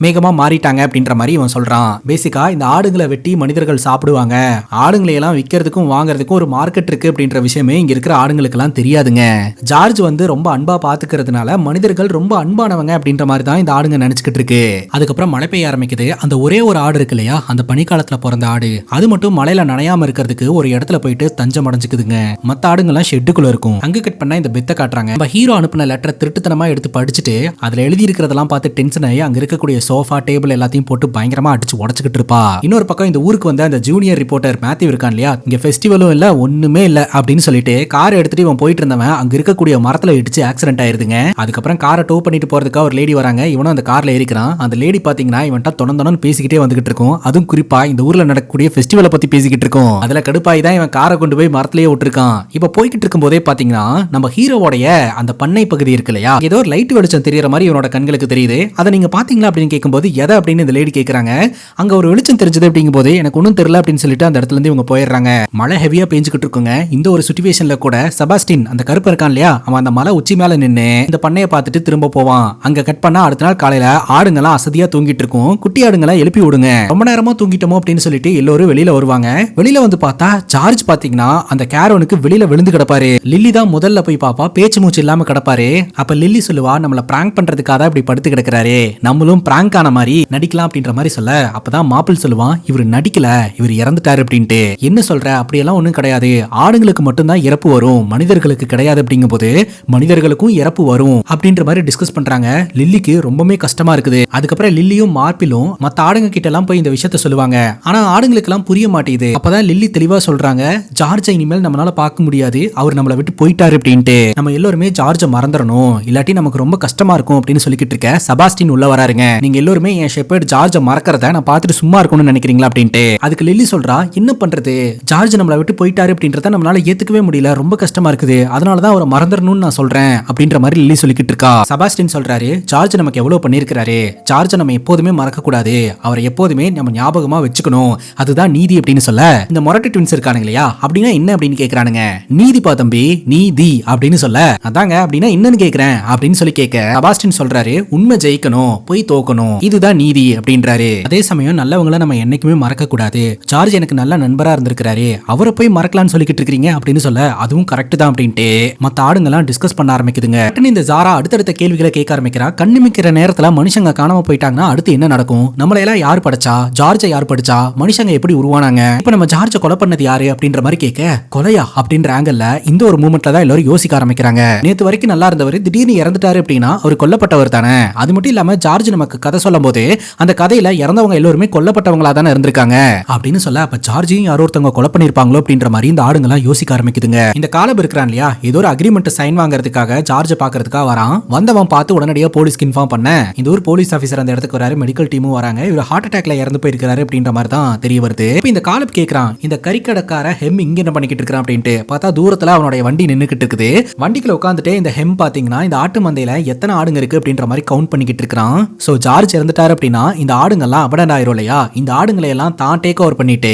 மேகமா மாறிட்டாங்க அப்படின்ற மாதிரி இவன் சொல்றான். பேசிக்கா இந்த ஆடுகளை வெட்டி மனிதர்கள் சாப்பிடுவாங்க, ஆடுங்களை எல்லாம் விற்கிறதுக்கும் வாங்குறதுக்கும் ஒரு மார்க்கெட் இருக்கு அப்படின்ற விஷயமே இங்க இருக்கிற ஆடுங்களுக்கு எல்லாம் தெரியாதுங்க. ஜார்ஜ் வந்து ரொம்ப அன்பா பாத்துக்கிறதுனால மனிதர்கள் ரொம்ப அன்பானவங்க அப்படின்ற மாதிரி தான் இந்த ஆடுங்க நினைச்சுக்கிட்டு இருக்கு. அதுக்கப்புறம் மழை பெய்ய ஆரம்பிக்குது. அந்த ஒரே ஒரு ஆடு இருக்கு இல்லையா, அந்த பனிக்காலத்துல பிறந்த ஆடு, அது மட்டும் மழையில நனையாம இருக்கிறதுக்கு ஒரு இடத்துல போயிட்டு தஞ்சம் அடைஞ்சுக்குதுங்க. மத்த ஆடுங்கெல்லாம் ஷெட்டுக்குள்ள இருக்கும். அங்க கட் பண்ணா இந்த பெத்த காட்டுறாங்க. நம்ம ஹீரோ அனுப்பின லெட்டரை திருட்டுத்தனமா எடுத்து படிச்சுட்டு அதுல எழுதி இருக்கிறதெல்லாம் பார்த்து டென்ஷன் ஆகி அங்க இருக்கக்கூடிய சோஃபா டேபிள் எல்லாத்தையும் போட்டு பயங்கரமா அடிச்சு உடச்சுக்கிட்டு இருப்பா. இன்னொரு பக்கம் இந்த ஊருக்கு வந்து அந்த ஜூனியர் ரிப்போர்ட்டர் மேத்யூ இருக்கான் இல்லையா, இங்க ஃபெஸ்டிவலும் இல்ல ஒண்ணுமே இல்ல அப்படின்னு சொல்லிட்டு கார் எடுத்துட்டு இவன் போயிட்டு இருந்தவன் அங்க இருக்கக்கூடிய மரத்துல இடிச்சு ஆக்சிடென்ட் ஆயிருதுங்க. அதுக்கப்புறம் காரை டோ பண்ணிட்டு போறதுக்காக ஒரு லேடி வராங்க. இவனும் அந்த கார்ல ஏறிக்கிறான். அந்த லேடி பாத்தீங்கன்னா இவன்ட்ட தொணந்தொன்னு பேசிக்கிட்டே வந்துகிட்டு இருக்கும். அதுவும் குறிப்பா இந்த ஊர்ல நடக்கக்கூடிய ஃபெஸ்டிவலை பத்தி பேசிக்கிட்டு இருக்கும். அதுல கடுப்பாய் தான் இவன் காரை கொண்டு போய் மரத்திலேயே விட்டுருக்கான். இப்ப போய்கிட்டு இருக்கும் போதே பாத்தீங்கன்னா நம்ம ஹீரோவோடைய அந்த பண்ணை பகுதி இருக்கு இல்லையா, ஏதோ ஒரு லைட் வெளிச்சம் தெரியற மாதிரி இவனோட கண்களுக்கு தெரியுது. அதை நீங்க பாத்தீங்களா அப்படின்னு கேட்கும்போது எதை அப்படின்னு இந்த லேடி கேட்கறாங்க. அங்க ஒரு வெளிச்சம் தெரிஞ்சது அப்படிங்கும் போது எனக்கு ஒன்னும் தெரியல அப்படின்னு சொல்லிட்டு அந்த இடத்துல இருந்து இவங்க போயிடுறாங்க. மழை ஹெவியா பெஞ்சுக்கிட்டு இருக்குங்க. இந்த ஒரு சிச்சுவேஷன்ல கூட செபாஸ்டின் அந்த கருப்பு இருக்கான் இல்லையா, அவன் அந்த மலை உச்சி மேல நின்னு இந்த பண்ணையை பார்த்துட்டு திரும்ப போவான். அங்க கட் பண்ணா அடுத்த நாள் காலையில ஆடுங்கெல்லாம் அசதியா தூங்கிட்டு இருக்கும். குட்டி ஆடுங்கெல்லாம் எழுப்பி விடுங்க, ரொம்ப நேரமா தூங்கிட்டோமோ அப்படின்னு சொல்லிட்டு எல்லாரும் வெளியில வருவாங்க. வெளியில வந்து பார்த்தா ஜார்ஜ் பாத்தீங்கன்னா அந்த கேரோனுக்கு வெளியில விழுந்து கிடப்பாரு. லில்லி தான் முதல்ல போய் பாப்பா, பேச்சு மூச்சு இல்லாம கிடப்பாரு. அப்ப லில்லி சொல்லுவா, நம்மள பிராங்க் பண்றதுக்காக இப்படி படுத்து கிடக்குறாரு, நம்மளும் பிராங்க் ஆன மாதிரி நடிக்கலாம் அப்படின்ற மாதிரி சொல்ல, அப்பதான் மாப்பிள் சொல்லுவான், இவர் நடிக்கல, இவர் இறந்துட்டாரு அப்படின்ட்டு. என்ன சொல்ற, அப்படியெல்லாம் ஒண்ணும் கிடையாது, ஆடுங்களுக்கு மட்டும்தான் இறப்பு வரும், மனிதர்களுக்கு கிடையாது அப்படிங்கும் போது மனிதர்களுக்கும் இறப்பு வரும் அப்படின்ற மாதிரி டிஸ்கஸ் பண்றாங்க. லில்லிக்கு ரொம்பவே கஷ்டமா இருக்குது. அதுக்கப்புறம் லில்லியும் மார்பிலும் மத்த ஆடுங்க கிட்ட எல்லாம் போய் இந்த விஷயத்த சொல்லுவாங்க. ஆனா ஆடுங்களுக்கு எல்லாம் புரிய மாட்டேங்குது. அப்பதான் லில்லி தெளிவா சொல்றாங்க, ஜார்ஜை இனிமேல் நம்மளால பார்க்க முடியாது, அவர் நம்மளை விட்டு போயிட்டாரு அப்படின்ட்டு. நம்ம எல்லாருமே ஜார்ஜை மறந்துடணும், இல்லாட்டி நமக்கு ரொம்ப கஷ்டமா இருக்கும் அப்படின்னு சொல்லிக்கிட்டு இருக்க செபாஸ்டின் உள்ள வராருங்க. நீங்க எல்லாருமே என் ஷெப்பர்ட் ஜார்ஜை மறக்கிறத நான் பார்த்துட்டு சும்மா இருக்கணும்னு நினைக்கிறீங்களா அப்படின்ட்டு. அதுக்கு லில்லி சொல்றா, என்ன பண்றது, ஜார்ஜ் நம்மளை விட்டு போயிட்டாரு அப்படின்றத நம்மளால ஏத்துக்கவே முடியல, ரொம்ப கஷ்டமா இருக்குது, அதனாலதான் அவரை மறந்துடணும்னு நான் நான் சொல்றேன் அப்படின்ற மாதிரி லில்லி சொல்லிக்கிட்டு இருக்கா. செபாஸ்டியன் சொல்றாரு, ஜார்ஜ் நமக்கு எவ்வளவு பண்ணிருக்காரு, ஜார்ஜ் நம்ம எப்போதுமே மறக்க கூடாது, அவரை எப்போதுமே நம்ம ஞாபகமா வச்சுக்கணும், அதுதான் நீதி அப்படின்னு சொல்ல, இந்த மொரட்டு ட்வின்ஸ் இருக்கானுங்க இல்லையா, அப்படின்னா என்ன அப்படின்னு கேக்குறானுங்க. நீதிப்பா தம்பி, நீதி அப்படின்னு சொல்ல, அதாங்க அப்படின்னா என்னன்னு கேக்குறேன் அப்படின்னு சொல்லி கேட்க, செபாஸ்டியன் சொல்றாரு, உண்மை ஜெயிக்கணும், போய் தோக்கணும், இதுதான் நீதி அப்படின்றாரு. அதே சமயம் நல்லவங்களை நம்ம என்னைக்குமே மறக்க கூடாது, ஜார்ஜ் எனக்கு நல்ல நண்பரா இருந்திருக்காரு, அவரை போய் மறக்கலாம்னு சொல்லிக்கிட்டு இருக்கீங்க அப்படின்னு சொல்ல, அதுவும் கரெக்ட் தான் அப்படின்ட்டு மத்த ஆடுங்கெல்லாம் டிஸ்கஸ் பண்ண ஆரம்பிக்குதுங்க. இந்த ஜாரா அடுத்தடுத்த கேள்விகளை கேட்க ஆரம்பிக்கிறா. கண்ணுமிக்கிற நேரத்துல மனுஷங்க காணாம போயிட்டாங்கன்னா அடுத்து என்ன நடக்கும், நம்மள எல்லாம் யார் படைச்சா, ஜார்ஜை யார் படிச்சா, மனுஷங்க எப்படி உருவானாங்க, இப்ப நம்ம ஜார்ஜை கொலை பண்ணது யாரு அப்படின்ற மாதிரி கேட்க, கொலையா அப்படின்ற ஆங்கிள் இந்த ஒரு மூமெண்ட்ல தான் எல்லாரும் யோசிக்க ஆரம்பிக்கிறாங்க. நேத்து வரைக்கும் நல்லா இருந்தவர் திடீர்னு இறந்துட்டாரு அப்படின்னா அவர் கொல்லப்பட்டவர் தானே. அது மட்டும் இல்லாம ஜார்ஜ் நமக்கு கதை சொல்லும் போது அந்த கதையில இறந்தவங்க எல்லாருமே கொல்லப்பட்டவங்களா தானே இருந்திருக்காங்க அப்படின்னு சொல்ல, அப்ப ஜார்ஜையும் யாரோ ஒருத்தவங்க கொலை பண்ணிருப்பாங்களோ அப்படின்ற மாதிரி இந்த ஆடுங்கெல்லாம் யோசிக்க ஆரம்பிக்குதுங்க. இந்த காலப் இருக்கிறான் இல்லையா, ஏதோ ஒரு அக்ரிமெண்ட் சைன் வாங்குறதுக்காக ஜார்ஜ் பாக்குறதுக்காக வரான். வந்தவன் பார்த்து உடனடியாக போலீஸ்க்கு இன்ஃபார்ம் பண்ண, இந்த ஒரு போலீஸ் ஆஃபீஸர் அந்த இடத்துக்கு வராரு, மெடிக்கல் டீமும் வராங்க. இவர் ஹார்ட் அட்டாக்ல இறந்து போயிருக்காரு அப்படின்ற மாதிரி தான் தெரிய வருது. இப்போ இந்த காலப் கேட்கறான், இந்த கறிக்கடைக்கார ஹெம் இங்க என்ன பண்ணிக்கிட்டு இருக்கான் அப்படின்ட்டு பார்த்தா தூரத்துல அவனுடைய வண்டி நின்னுக்கிட்டு இருக்குது. வண்டிக்குள்ள உட்காந்துட்டு இந்த ஹெம் பாத்தீங்கன்னா இந்த ஆட்டு மந்தையில எத்தனை ஆடுங்க இருக்கு அப்படின்ற மாதிரி கவுண்ட் பண்ணிக்கிட்டு இருக்கான். சோ ஜார்ஜ் இறந்துட்டாரு அப்படின்னா இந்த ஆடுங்கெல்லாம் அபடண்ட் ஆயிரும் இல்லையா, இந்த ஆடுங்களை எல்லாம் தான் டேக் ஓவர் பண்ணிட்டு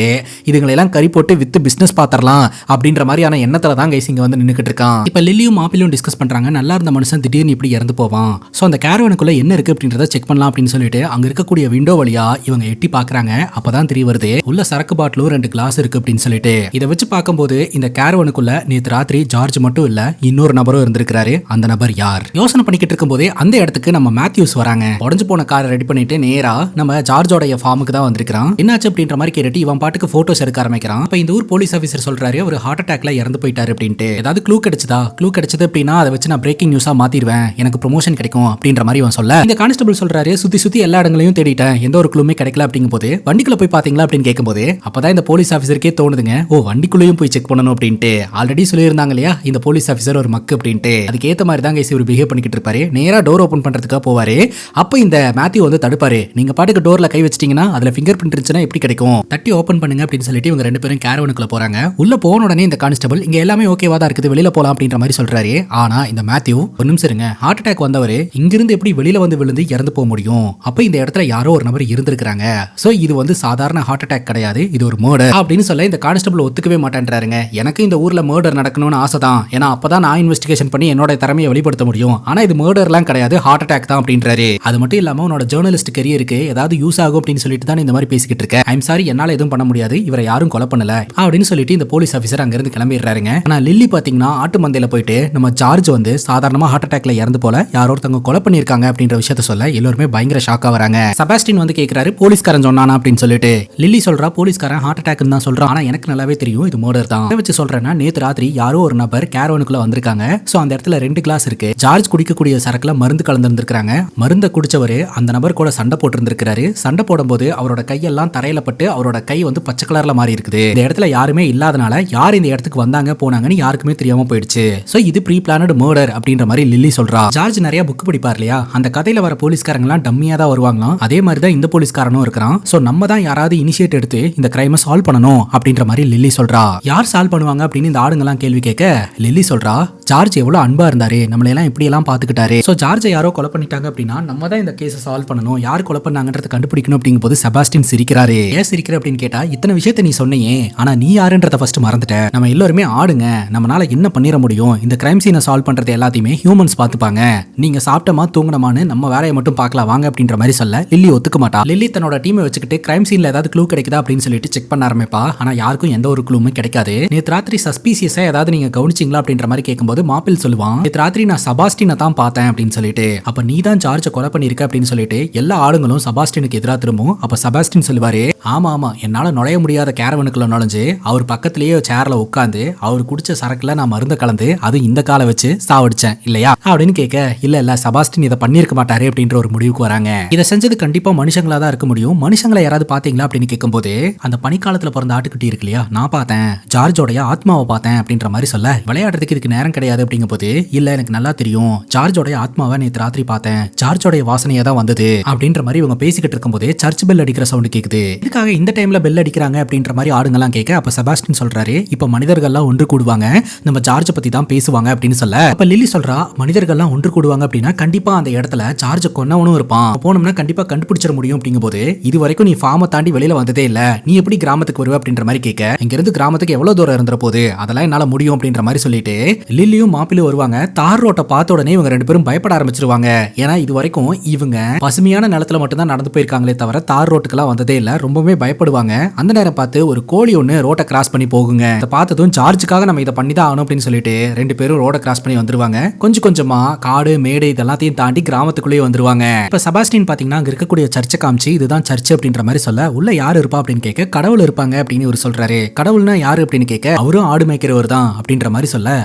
இதுங்களை எல்லாம் கறி போட்டு வித்து பிசினஸ் பாத்திரலாம் அப்படின்ற மாதிரியான எண்ணத்துல தான் கைஸ் இங்க வந்து நின்னுக்கிட்டு இருக்கான். இப்ப லில்லியும் மாப்பிளையும் டிஸ்கஸ் பண்றாங்க, நல்லா இருந்த மனுஷன் திடீர்னு இப்படி இறந்து போவான், சோ அந்த கேரவனுக்குள்ள என்ன இருக்கு அப்படின்றத செக் பண்ணலாம் அப்படின்னு சொல்லிட்டு அங்க இருக்கக்கூடிய விண்டோ வழியா இவங்க எட்டி பாக்குறாங்க. அப்பதான் தெரிய வருது உள்ள சரக்கு பாட்டிலும் 2 கிளாஸ் இருக்கு அப்படின்னு சொல்லிட்டு. இதை வச்சு பார்க்கும்போது இந்த கேரவனுக்குள்ள நேத்து ராத்திரி ஜார்ஜ் மட்டும் இல்ல இன்னொரு நபரும் இருந்திருக்காரு. அந்த நபர் யார் யோசனை பண்ணிக்கிட்டு இருக்கும் போதே அந்த இடத்துக்கு நம்ம மேத்யூஸ் வராங்க. உடஞ்சு போன காரை ரெடி பண்ணிட்டு நேரா நம்ம ஜார்ஜோடைய ஃபார்முக்கு தான் வந்திருக்கான். என்னாச்சு அப்படின்ற மாதிரி கேட்டு இவன் பாட்டுக்கு போட்டோஸ் எடுக்க ஆரம்பிக்கிறான். இப்ப இந்த ஊர் போலீஸ் ஆபீசர் சொல்றாரு ஒரு ஹார்ட் அட்டாக்ல இறந்து போயிட்டாரு அப்படின்ட்டு. ஏதாவது க்ளூ கிடைச்சதா, க்ளூ கிடைச்சது அப்படின்னா அதை வச்சு நான் பிரேக்கிங் நியூஸா மாத்திடுவேன், எனக்கு ப்ரொமோஷன் கிடைக்கும் அப்படின்ற மாதிரி அவன் சொல்ல, இந்த கான்ஸ்டபிள் சொல்றாரு சுத்தி சுத்தி எல்லா இடங்களையும் தேடிட்டேன், எந்த ஒரு க்ளூமே கிடைக்கல அப்படிங்கும் போது வண்டிக்குள்ள போய் பாத்தீங்களா அப்படின்னு கேட்கும்போது அப்பதான் இந்த போலீஸ் ஆபீசருக்கே தோணுதுங்க, ஓ வண்டிக்குள்ளேயும் போய் செக் பண்ணணும் அப்படின்ட்டு. ஆல்ரெடி சொல்லியிருந்தாங்க இல்லையா இந்த போலீஸ் ஆபீசர் ஒரு மக்கு அப்படின்ட்டு, அதுக்கு ஏத்த மாதிரி தான் இவர் பிஹேவ் பண்ணிக்கிட்டு இருப்பாரு. நேரா டோர் ஓபன் பண்றதுக்காக போவாரு. அப்ப இந்த மேத்யூ வந்து தடுப்பாரு, நீங்க பாட்டுக்கு டோர்ல கை வச்சிட்டீங்கன்னா அதுல ஃபிங்கர் பிரிண்ட் இருந்துச்சுன்னா எப்படி கிடைக்கும், தட்டி ஓபன் பண்ணுங்க அப்படின்னு சொல்லிட்டு இவங்க 2 பேரும் கேரவனுக்குள்ள போறாங்க. உள்ள போன உடனே இந்த கான்ஸ்டபிள் இங்க எல்லாமே ஓகேவா தான் இருக்குது, வெளியில போலாம் அப்படின்ற மாதிரி சொல்றாரு. ஆனா இந்த மேத்யூ ஒரு நிமிஷம் இருங்க, ஹார்ட் அட்டாக் வந்தவரு இங்கிருந்து எப்படி வெளியில வந்து விழுந்து இறந்து போக முடியும், அப்ப இந்த இடத்துல யாரோ ஒரு நபர் இருந்திருக்காங்க, சோ இது வந்து சாதாரண ஹார்ட் அட்டாக் கிடையாது, இது ஒரு மர்டர் அப்படின்னு சொல்ல இந்த கான்ஸ்டபிள் ஒத்துக்கவே மாட்டேன்றாருங்க. எனக்கு இந்த ஊர்ல மர்டர் நடக்கணும்னு ஆசை தான், ஏன்னா அப்பதான் நான் இன்வெஸ்டிகேஷன் பண்ணி என்னோட திறமையை வெளிப்படுத்த முடியும், ஆனா இது மர்டர்லாம் கிடையாது, ஹார்ட் அட்டாக் தான் அப்படின்றாரு. அது மட்டும் இல்லாம உன்னோட ஜேர்னலிஸ்ட் கரியருக்கு ஏதாவது யூஸ் ஆகும் அப்படின்னு சொல்லிட்டு தான் இந்த மாதிரி பேசிக்கிட்டு இருக்கேன், ஐம் சாரி என்னால எதுவும் பண்ண முடியாது, இவரை யாரும் கொலை பண்ணல அப்படின்னு சொல்லிட்டு இந்த போலீஸ் ஆபீசர் அங்க இருந்து கிளம்பிடுறாருங்க. ஆனா லில்லி பாத்தீங்கன்னா ஆட்டு மந்தையில போயிட்டு நம்ம ஜார்ஜ் வந்து சாதாரணமா ஹார்ட் அட்டாக்ல இறந்து போல யாரோ ஒருத்தவங்க கொலை பண்ணிருக்காங்க அப்படின்ற விஷயத்த சொல்ல எல்லாருமே பயங்கர ஷாக்கா வராங்க. செபாஸ்டியன் வந்து கேக்குறாரு போலீஸ்காரன் சொன்னானா அப்படின்னு சொல்லிட்டு. லில்லி சொல்றா போலீஸ்காரன் ஹார்ட் அட்டாக் தான் சொல்றான், ஆனா எனக்கு நல்லாவே தெரியும் இது மர்டர் தான். அதை வச்சு சொல்றேன்னா நேத்து ராத்திரி யாரோ ஒரு நபர் கேரவனுக்குள்ள வந்திருக்காங்க. சோ அந்த இடத்துல 2 கிளாஸ் இருக்கு, ஜார்ஜ் குடிக்கக்கூடிய சரக்குல மருந்து கலந்துருக்காங்க. மருந்த குடிச்சவரு அந்த நபர் கூட சண்டை போட்டு இருந்திருக்காரு. சண்டை போடும்போது அவரோட கையெல்லாம் தரையில பட்டு அவரோட கை வந்து பச்சை கலர்ல மாறி இருக்குது. இந்த இடத்துல யாருமே இல்லாதனால யார் இந்த இடத்துக்கு வந்தாங்க போனாங்கன்னு யாருக்குமே தெரியாம போயிடுச்சு. சோ இது ப்ரீ பிளானட் மர்டர் அப்படின்ற மாதிரி லில்லி சொல்றா. ஜார்ஜ் நிறைய புக் படிப்பார் இல்லையா, அந்த கதையில வர போலீஸ்காரங்க எல்லாம் டம்மியா தான் வருவாங்களாம், அதே மாதிரி தான் இந்த போலீஸ்காரனும் இருக்கிறான். சோ நம்ம தான் யாராவது இனிஷியேட் எடுத்து இந்த கிரைமை சால்வ் பண்ணணும் அப்படின்ற மாதிரி லில்லி சொல்றா. யார் சால்வ் பண்ணுவாங்க அப்படின்னு இந்த ஆடுங்க எல்லாம் கேள்வி கேட்க லில்லி சொல்றா ஜார்ஜ் எவ்வளவு அன்பா இருந்தாரு, நம்மள எல்லாம் இப்படி எல்லாம் பாத்துக்கிட்டாரு, சோ ஜார்ஜை யாரோ கொலை பண்ணிட்டாங்க அப்படின்னா நம்ம தான் இந்த கேஸை சால்வ் பண்ணணும், யார் கொலை பண்ணாங்கன்றத கண்டுபிடிக்கணும் அப்படிங்கும் போது செபாஸ்டியன் சிரிக்கிறாரு. ஏன் சிரிக்கிற அப்படின்னு கேட்டா இத்தனை விஷயத்த நீ சொன்னியே, ஆனா நீ யாருன்றத ஃபர்ஸ்ட் மறந்துட்ட, நம்ம எல்லாருமே ஆடுங்க, நம்மளால என்ன பண்ணிர முடியும், இந்த கிரைம் சீனை சால்வ் பண்றது எல்லாத்தையுமே ஹியூமன்ஸ் பாத்துப்பாங்க, நீங்க சாப்பிட்டமா தூங்கணுமான்னு நம்ம வேலையை மட்டும் பார்க்கலாம் வாங்க அப்படின்ற மாதிரி சொல்ல லில்லி ஒத்துக்க மாட்டா. லில்லி தன்னோட டீமை வச்சுக்கிட்டு கிரைம் சீன்ல ஏதாவது க்ளூ கிடைக்குதா அப்படின்னு சொல்லிட்டு செக் பண்ண ஆரம்பிப்பா. ஆனா யாருக்கும் எந்த ஒரு க்ளூமே கிடைக்காது. நேத்து ராத்திரி சஸ்பீசியஸா ஏதாவது நீங்க கவனிச்சிங்களா அப்படின்ற மாதிரி கேட்கும்போது மாப்பிள் சொல்லுவான், நேத்து ராத்திரி நான் செபாஸ்டியனை தான் பார்த்தேன் அப்படின்னு சொல்லிட்டு. அப்ப நீ தான் ஜார்ஜை கொலை பண்ணிருக்க அப்படின்னு சொல்லிட்டு எல்லா ஆளுங்களும் செபாஸ்டியனுக்கு எதிராக திரும்பும். அப்ப செபாஸ்டியன் சொல்லுவாரு, ஆமா ஆமா என்னால நுழைய முடியாத கேரவனுக்குள்ள நுழைஞ்சு அவர் பக்கத்திலேயே சேர்ல உட்காந்து அவர் குடிச்ச சரக்குல நான் மருந்து கலந்து அது இந்த காலை வச்சு சாவடிச்சேன் இல்லையா அப்படின்னு கேட்க, இல்ல இல்ல செபாஸ்டியன் இதை பண்ணிருக்க மாட்டாரு அப்படின்ற ஒரு முடிவுக்கு வராங்க. இதை செஞ்சது கண்டிப்பா மனுஷங்களா தான் இருக்க முடியும், மனுஷங்களை யாராவது பாத்தீங்களா அப்படின்னு கேட்கும்போது அந்த பனிக்காலத்துல பிறந்த ஆட்டுக்குட்டி இருக்கு இல்லையா, நான் பார்த்தேன் ஜார்ஜோடைய ஆத்மாவை பார்த்தேன் அப்படின்ற மாதிரி சொல்ல, விளையாடுறதுக்கு இதுக்கு நேரம் கிடையாது அப்படிங்கும் போது, இல்ல எனக்கு நல்லா தெரியும் ஜார்ஜோடைய ஆத்மாவை நேற்று ராத்திரி பார்த்தேன், ஜார்ஜோடைய வாசனையா தான் வந்தது அப்படின்ற மாதிரி இவங்க பேசிக்கிட்டு இருக்கும்போது சர்ச் பெல் அடிக்கிற சவுண்ட் கேக்குது. இதுக்காக இந்த டைம்ல பெல் அடிக்கிறாங்க அப்படின்ற மாதிரி ஆடுங்கெல்லாம் கேட்க, அப்ப செபாஸ்டியன் சொல்றாரு, இப்ப மனிதர்கள்லாம் ஒன்று கூடுவாங்க, நம்ம ஜார்ஜ் பத்தி தான் பேசுவாங்க அப்படின்னு அப்படின்னு சொல்ல, அப்ப லில்லி சொல்றா மனிதர்கள்லாம் ஒன்று கூடுவாங்க அப்படின்னா கண்டிப்பா அந்த இடத்துல ஜார்ஜ் கொன்னவனும் இருப்பான், போனோம்னா கண்டிப்பா கண்டுபிடிச்சிட முடியும் அப்படிங்கும்போது இது வரைக்கும் நீ ஃபார்மை தாண்டி வெளியில வந்ததே இல்ல, நீ எப்படி கிராமத்துக்கு வருவ அப்படின்ற மாதிரி கேட்க, இங்க இருந்து கிராமத்துக்கு எவ்வளவு தூரம் இருந்துற போது, அதெல்லாம் என்னால முடியும் அப்படின்ற மாதிரி சொல்லிட்டு லில்லியும் மாப்பிள்ளையும் வருவாங்க. தார் ரோட்டை பார்த்த உடனே இவங்க ரெண்டு பேரும் பயப்பட ஆரம்பிச்சிருவாங்க. ஏன்னா இது வரைக்கும் இவங்க பசுமையான நிலத்துல மட்டும் தான் நடந்து போயிருக்காங்களே தவிர தார் ரோட்டுக்கெல்லாம் வந்ததே இல்ல, ரொம்பவே பயப்படுவாங்க. அந்த நேரம் பார்த்து ஒரு கோழி ஒண்ணு ரோட்டை கிராஸ் பண்ணி போகுங்க. இதை பார்த்ததும் ஜார்ஜுக்காக நம்ம இதை பண்ணி தான் ஆகணும் அப்படின்னு சொல்லிட்டு ரெண்டு பேரும் ரோட கிராஸ் பண்ணி வந்துருவாங்க. கொஞ்சம் கொஞ்சமா காடு மேடு இதெல்லாத்தையும் தாண்டி கிராமத்துக்குள்ளேயே வந்துருவாங்க. இப்ப செபாஸ்டின் பாத்தீங்கன்னா அங்க இருக்கக்கூடிய சர்ச்சை காமிச்சு இதுதான் சர்ச் அப்படின்ற மாதிரி சொல்ல, உள்ள யாரு இருப்பா அப்படின்னு கேட்க, கடவுள் இருப்பாங்க அப்படின்னு இவர் சொல்றாரு. கடவுள்னா யாரு அப்படின்னு கேட்க, அவரும் ஆடு மேய்க்கிறவர் தான் அப்படின்ற மாதிரி சொல்ல,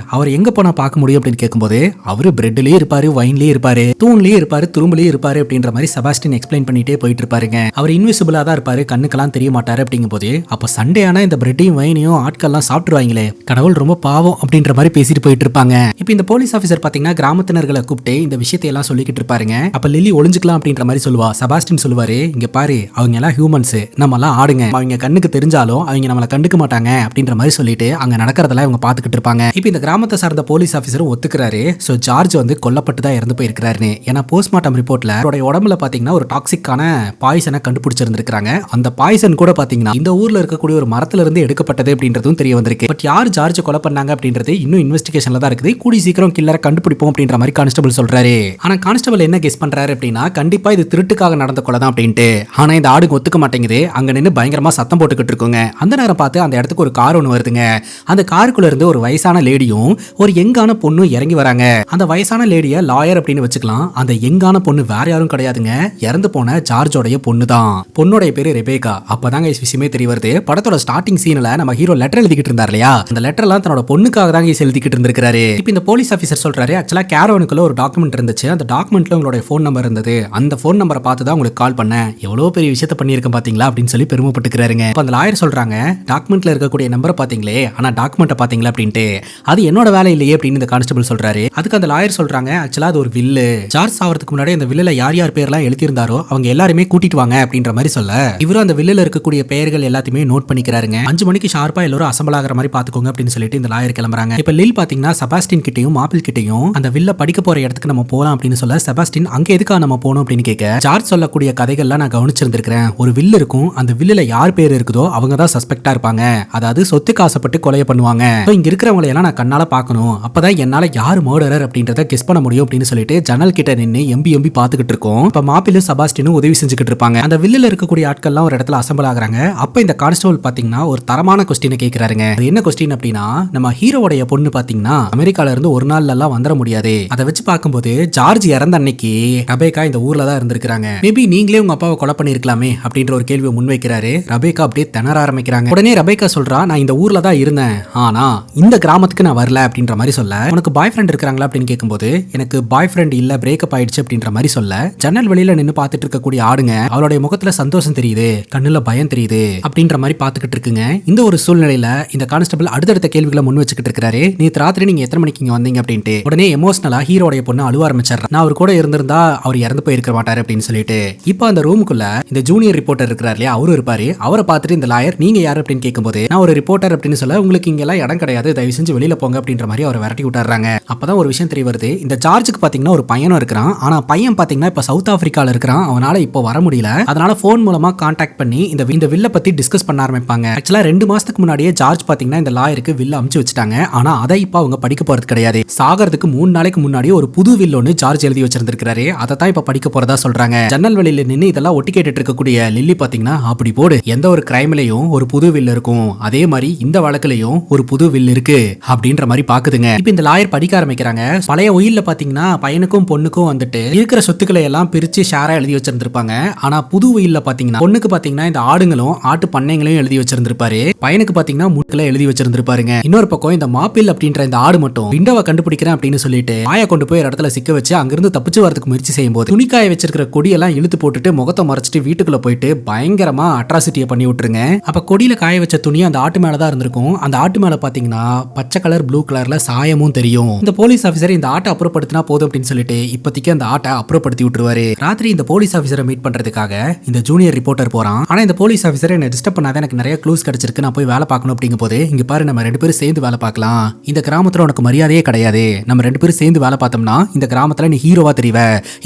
அவர் எங்க போனா பார்க்க முடியும் அப்படின்னு கேட்கும்போது, அவரு பிரெட்லயே இருப்பாரு, வைன்லயே இருப்பாரு, தூண்லயே இருப்பாரு, துரும்புலயே இருப்பாரு அப்படின்ற மாதிரி செபாஸ்டின் எக்ஸ்பிளைன் பண்ணிட்டே போயிட்டு இருப்பாருங்க. அவர் இன்விசிபிளா தான் இருப்பாரு, கண்ணுக்கெல்லாம் தெரிய மாட்டாரு அப்படிங்கும்போது, அப்ப சண்டே ஆனா இந்த பிரெட்டையும் வைனையும் ஆட்கள்லாம் சாப்பிட்டுருவாங்களே, கடவுள் ரொம்ப பாவம் அப்படின்ற மாதிரி பேசிட்டு போயிட்டு இருப்பாங்க. இப்ப இந்த போலீஸ் ஆபீசர் பாத்தீங்கன்னா கிராமத்தினர்களை கூப்பிட்டு இந்த விஷயத்தை எல்லாம் சொல்லிக்கிட்டு இருப்பாருங்க. அப்ப லில்லி ஒளிஞ்சுக்கலாம் அப்படின்ற மாதிரி சொல்லுவா. செபாஸ்டின் சொல்லுவாரு, இங்க பாரு அவங்க எல்லாம் ஹியூமன்ஸ், நம்ம எல்லாம் ஆடுங்க, அவங்க கண்ணுக்கு தெரிஞ்சாலும் அவங்க நம்மள கண்டுக்க மாட்டாங்க அப்படின்ற மாதிரி சொல்லிட்டு அங்க நடக்கிறதெல்லாம் இவங்க பாத்துக்கிட்டு இருப்பாங்க. இப்ப இந்த கிராமத்தை சார்ந்த போலீஸ் ஆபீசரும் ஒத்துக்கிறாரு. சோ ஜார்ஜ் வந்து கொல்லப்பட்டு தான் இறந்து போயிருக்கிறாரு. ஏன்னா போஸ்ட்மார்ட்டம் ரிப்போர்ட்ல அவருடைய உடம்புல பாத்தீங்கன்னா ஒரு டாக்ஸிக்கான பாய்சனை கண்டுபிடிச்சிருந்திருக்காங்க. அந்த பாய்சன் கூட பாத்தீங்கன்னா இந்த ஊர்ல இருக்கக்கூடிய ஒரு மரத்துல இருந்து எடுக்கப்பட்டது அப்படின்றதும் தெரிய வந்திருக்கு. பட் யார் ஜார்ஜ் கொலை பண்ணாங்க அப்படின்றது இன்னும் இன்வெஸ்டிகேஷன்ல தான் இருக்குது. கூடி சீக்கிரம் கில்லரை கண்டுபிடிப்போம் அப்படின்ற மாதிரி கான்ஸ்டபிள் சொல்றாரு. ஆனா கான்ஸ்டபிள் என்ன கெஸ் பண்றாரு அப்படின்னா, கண்டிப்பா இது திருட்டுக்காக நடந்த கொலை தான் அப்படின்ட்டு. ஆனா இந்த ஆடுக்கு ஒத்துக்க மாட்டேங்குது. அங்க நின்று பயங்கரமா சத்தம் போட்டுக்கிட்டு இருக்குங்க. அந்த நேரம் பார்த்து அந்த இடத்துக்கு ஒரு கார் ஒன்று வருதுங்க. அந்த காருக்குள்ள இருந்து ஒரு வயசான லேடியும் ஒரு யங்கான பொண்ணும் இறங்கி வராங்க. அந்த வயசான லேடிய லாயர் அப்படின்னு வச்சுக்கலாம். அந்த யங்கான பொண்ணு வேற யாரும் கிடையாதுங்க, இறந்து போன ஜார்ஜோடைய பொண்ணு தான். பொண்ணுடைய பேரு ரெபேக்கா. அப்பதாங்க விஷயமே தெரிய வருது. படத்தோட ஸ்டார்டிங் சீன்ல நம்ம ஹீரோ லெட்டர் எழுதிக்கிட்டு இருந்தார் இல்லையா, அந்த லெட்டர் எல்லாம் தன்னோட பொண்ணுக்காக தான் எழுதிக்கிட்டு இருந்திருக்காரு. இப்போ இந்த போலீஸ் ஆபீசர் சொல்றாரு, ஆக்சுவலா கேரவனுக்குள்ள ஒரு டாக்குமெண்ட் இருந்துச்சு, அந்த டாக்குமெண்ட்ல உங்களுடைய ஃபோன் நம்பர் இருந்தது, அந்த ஃபோன் நம்பரை பார்த்து தான் உங்களுக்கு கால் பண்ணேன், எவ்வளவு பெரிய விஷயத்த பண்ணியிருக்கேன் பாத்தீங்களா அப்படின்னு சொல்லி பெருமைப்பட்டுக்கிறாருங்க. இப்போ அந்த லாயர் சொல்றாங்க, டாக்குமெண்ட்ல இருக்கக்கூடிய நம்பரை பாத்தீங்களே, ஆனா டாக்குமெண்ட்டை பாத்தீங்களா அப்படின்ட்டு, அது என்னோட வேலை இல்லையே அப்படின்னு இந்த கான்ஸ்டபிள் சொல்றாரு. அதுக்கு அந்த லாயர் சொல்றாங்க, ஆக்சுவலா அது ஒரு வில்லு, ஜார்ஜ் ஆவறதுக்கு முன்னாடி அந்த வில்லுல யார் யார் பேர்லாம் எழுதியிருந்தாரோ அவங்க எல்லாருமே கூட்டிட்டு வாங்க அப்படின்ற மாதிரி சொல்ல, இவரும் அந்த வில்லுல இருக்கக்கூடிய பெயர்கள் எல்லாத்தையுமே நோட் பண்ணிக்கிறாருங்க. 5 மணிக்கு ஷார்ப்பா எல்லாரும் அசம்பிள் ஆகிற மாதிரி பாத்துக்கோங்க அப்படின்னு சொல்லிட்டு இந்த லாயர் கிளம்புறாங்க. இப்ப லில் பாத்தீங்கன்னா செபாஸ்டின் கிட்டையும் மாப்பிள் கிட்டையும் அந்த வில்ல படிக்க போற இடத்துக்கு நம்ம போலாம் அப்படின்னு சொல்ல, செபாஸ்டின் அங்க எதுக்கா நம்ம போகணும் அப்படின்னு கேட்க, ஜார்ஜ் சொல்லக்கூடிய கதைகள்லாம் நான் கவனிச்சிருந்திருக்கிறேன், ஒரு வில் இருக்கும், அந்த வில்லுல யார் பேர் இருக்குதோ அவங்க தான் சஸ்பெக்டா இருப்பாங்க, அதாவது சொத்துக்கு ஆசைப்பட்டு கொலை பண்ணுவாங்க, இங்க இருக்கிறவங்களை எல்லாம் நான் கண்ணால பார்க்கணும், அப்பதான் என்னால யார் மர்டரர் அப்படின்றத கெஸ் பண்ண முடியும் அப்படின்னு சொல்லிட்டு ஜன்னல் கிட்ட நின்று எம்பி எம்பி பாத்துக்கிட்டு இருக்கோம். இப்ப மாப்பிளும் செபாஸ்டினும் உதவி செஞ்சுக்கிட்டு இருப்பாங்க. அந்த வில்லுல இருக்கக்கூடிய ஆட்கள்லாம் ஒரு இடத்துல அசம்பிள் ஆகுறாங்க. அப்ப இந்த கான்ஸ்டபிள் பாத்தீங்கன்னா ஒரு தரமான கொஸ்டினை கேட்கிறாருங்க. என்ன கொஸ்டின் அப்படின்னா, நம்ம ஹீரோடைய பொண்ணு பாத்தீங்கன்னா அமெரிக்கால இருந்து ஒரு நாள்ல எல்லாம் வந்துட முடியாது, அதை வச்சு பார்க்கும்போது ஜார்ஜ் இறந்த அன்னைக்கு ரெபேக்கா இந்த ஊர்ல தான் இருந்திருக்காங்க, மேபி நீங்களே உங்க அப்பாவை கொலை பண்ணிருக்கலாமே அப்படின்ற ஒரு கேள்வியை முன்வைக்கிறாரு. ரெபேக்கா அப்படியே திணற ஆரம்பிக்கிறாங்க. உடனே ரெபேக்கா சொல்றா, நான் இந்த ஊர்ல தான் இருந்தேன், ஆனா இந்த கிராமத்துக்கு நான் வரல அப்படின்ற மாதிரி சொல்ல, உனக்கு பாய் ஃப்ரெண்ட் இருக்காங்களா அப்படின்னு கேட்கும்போது, எனக்கு பாய் ஃப்ரெண்ட் இல்ல, பிரேக்கப் ஆயிடுச்சு அப்படின்ற மாதிரி சொல்ல, ஜன்னல் வெளியில நின்று பார்த்துட்டு இருக்கக்கூடிய ஆடுங்க அவளுடைய முகத்துல சந்தோஷம் தெரியுது, கண்ணுல பயம் தெரியுது அப்படின்ற மாதிரி பார்த்துக்கிட்டு இருக்குங்க. இந்த ஒரு சூழ்நிலையில இந்த கான்ஸ்டபிள் அடுத்தடுத்த கேள்விகளை முன் வச்சுக்கிட்டு இருக்காரு. நேத்து ராத்திரி நீங்க எத்தனை மணிக்கு இங்க வந்தீங்க அப்படின்ட்டு. உடனே எமோஷனலா ஹீரோடைய பொண்ணு அழுவ ஆரம்பிச்சார். நான் அவர் கூட இருந்திருந்தா அவர் இறந்து போயிருக்க மாட்டாரு அப்படின்னு சொல்லிட்டு. இப்போ அந்த ரூமுக்குள்ள இந்த ஜூனியர் ரிப்போர்ட்டர் இருக்கிறார் இல்லையா, அவரும் இருப்பாரு. அவரை பார்த்துட்டு இந்த லாயர் நீங்க யாரு அப்படின்னு கேட்கும்போது, நான் ஒரு ரிப்போர்ட்டர் அப்படின்னு சொல்ல, உங்களுக்கு இங்க எல்லாம் இடம் கிடையாது, தயவு செஞ்சு வெளியில போங்க அப்படின்ற மாதிரி அவரை விரட்டி விட்டுறாங்க. அப்பதான் ஒரு விஷயம் தெரிய வருது, இந்த ஜார்ஜுக்கு பாத்தீங்கன்னா ஒரு பையனும் இருக்கிறான். ஆனா பையன் பாத்தீங்கன்னா இப்ப சவுத் ஆப்பிரிக்கால இருக்கிறான், அவனால இப்போ வர முடியல, அதனால போன் மூலமா கான்டாக்ட் பண்ணி இந்த வில்ல பத்தி டிஸ்கஸ் பண்ண ஆரம்பிப்பாங்க. ஆக்சுவலா 2 மாசத்துக்கு முன்னாடியே ஜார்ஜ் பாத்தீங்கன்னா இந்த லாயருக்கு வில்ல அமுச்சு வச்சுட்டாங்க. ஆனா அதை இப்ப அவங்க படிக்க போறது கிடையாது. சாகறதுக்கு 3 நாளைக்கு முன்னாடி ஒரு புது வில் ஒன்னு ஜார்ஜ் எழுதி வச்சிருந்திருக்காரு, அதை தான் இப்ப படிக்க போறதா சொல்றாங்க. ஜன்னல் வெளியில நின்று இதெல்லாம் ஒட்டி கேட்டுட்டு இருக்கக்கூடிய லில்லி பாத்தீங்கன்னா, அப்படி போடு, எந்த ஒரு கிரைம்லயும் ஒரு புது வில் இருக்கும், அதே மாதிரி இந்த வழக்குலயும் ஒரு புது வில் இருக்கு அப்படின்ற மாதிரி பாக்குதுங்க. இப்ப இந்த லாயர் படிக்க ஆரம்பிக்கிறாங்க. பழைய உயில்ல பாத்தீங்கன்னா பையனுக்கும் பொண்ணுக்கும் வந்துட்டு இருக்கிற சொத்துக்களை எல்லாம் பிரிச்சு ஷேரா எழுதி வச்சிருந்திருப்பாங்க. ஆனா புது உயில்ல பாத்தீங்கன்னா பொண்ணுக்கு பாத்தீங்கன்னா இந்த ஆடுங்களும் ஆட்டு பண்ணைங்களையும் எழுதி வச்சிருந்திருப்பாரு, பையனுக்கு பாத்தீங்கன்னா முட்களை எழுதி வச்சிருந்திருப்பாருங்க. இன்னொரு பக்கம் இந்த மாப்பிள் அப்படின்ற இந்த ஆடு மட்டும் விண்டோவை கண்டுபிடிக்கிறேன் அப்படின்னு சொல்லிட்டு மாய கொண்டு போய் ஒரு இடத்துல சிக்க வச்சு அங்கிருந்து தப்பிச்சு வரதுக்கு முயற்சி செய்யும் போது துணிக்காய வச்சிருக்கிற கொடியெல்லாம் இழுத்து போட்டுட்டு முகத்தை மறைச்சிட்டு வீட்டுக்குள்ள போயிட்டு பயங்கரமா அட்ராசிட்டியை பண்ணி விட்டுருங்க. அப்ப கொடியில காய வச்ச துணி அந்த ஆட்டு மேலதான் இருந்திருக்கும். அந்த ஆட்டு மேல பாத்தீங்கன்னா பச்சை கலர் ப்ளூ கலர்ல சாயமும் தெரியும். இந்த போலீஸ் ஆபீசர் இந்த ஆட்டை அப்புறப்படுத்தினா போதும் அப்படின்னு சொல்லிட்டு இப்போதைக்கு அந்த ஆட்டை அப்புறப்படுத்தி விட்டுருவாரு. ராத்திரி இந்த போலீஸ் ஆபீசரை மீட் பண்றதுக்காக இந்த ஜூனியர் ரிப்போர்ட்டர் போறான். ஆனா இந்த போலீஸ் ஆபீசர் என்ன டிஸ்டர்ப் பண்ணாத, எனக்கு நிறைய க்ளூஸ் கிடைச்சிருக்கு, நான் போய் வேலை பார்க்கணும் அப்படிங்கும் போது, இங்க பாரு நம்ம 2 பேரும் சேர்ந்து வேலை பார்க்கலாம், இந்த கிராமத்துல உனக்கு மரியாதை மரியாதையே கிடையாது. நம்ம 2 பேரும் சேர்ந்து வேலை பார்த்தோம்னா இந்த கிராமத்துல நீ ஹீரோவா தெரிவ.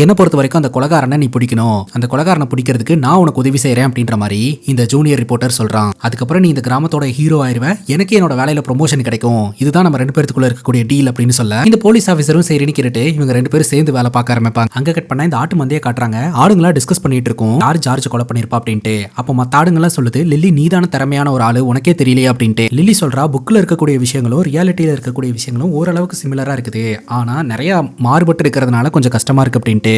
என்ன பொறுத்த வரைக்கும் அந்த கொலைகாரனை நீ பிடிக்கணும். அந்த கொலைகாரனை பிடிக்கிறதுக்கு நான் உனக்கு உதவி செய்யறேன் அப்படின்ற மாதிரி இந்த ஜூனியர் ரிப்போர்ட்டர் சொல்றான். அதுக்கப்புறம் நீ இந்த கிராமத்தோட ஹீரோ ஆயிருவ, எனக்கு என்னோட வேலையில ப்ரொமோஷன் கிடைக்கும், இதுதான் நம்ம 2 பேருக்குள்ள இருக்கக்கூடிய டீல் அப்படின்னு சொல்ல இந்த போலீஸ் ஆஃபீஸரும் சரின்னு கேட்டு இவங்க 2 பேரும் சேர்ந்து வேலை பார்க்க ஆரம்பிப்பாங்க. அங்க கட் பண்ணா இந்த ஆட்டு மந்தைய காட்டுறாங்க. ஆடுங்களா டிஸ்கஸ் பண்ணிட்டு இருக்கோம் யார் ஜார்ஜ் கொலை பண்ணிருப்பா அப்படின்ட்டு. அப்ப மத்த ஆடுங்களாம் சொல்லுது, லில்லி நீதான திறமையான ஒரு ஆளு, உனக்கே தெரியலையே அப்படின்ட்டு. லில்லி சொல்றா, புக்ல இருக்கக்கூடிய விஷயங்களும் ரியாலிட்டியில இருக்கக்கூடிய விஷயங்களும் ஓரளவுக்கு சிமிலரா இருக்குது, ஆனா நிறைய மாறுபட்டு இருக்கிறதுனால கொஞ்சம் கஷ்டமா இருக்கு அப்படின்ட்டு.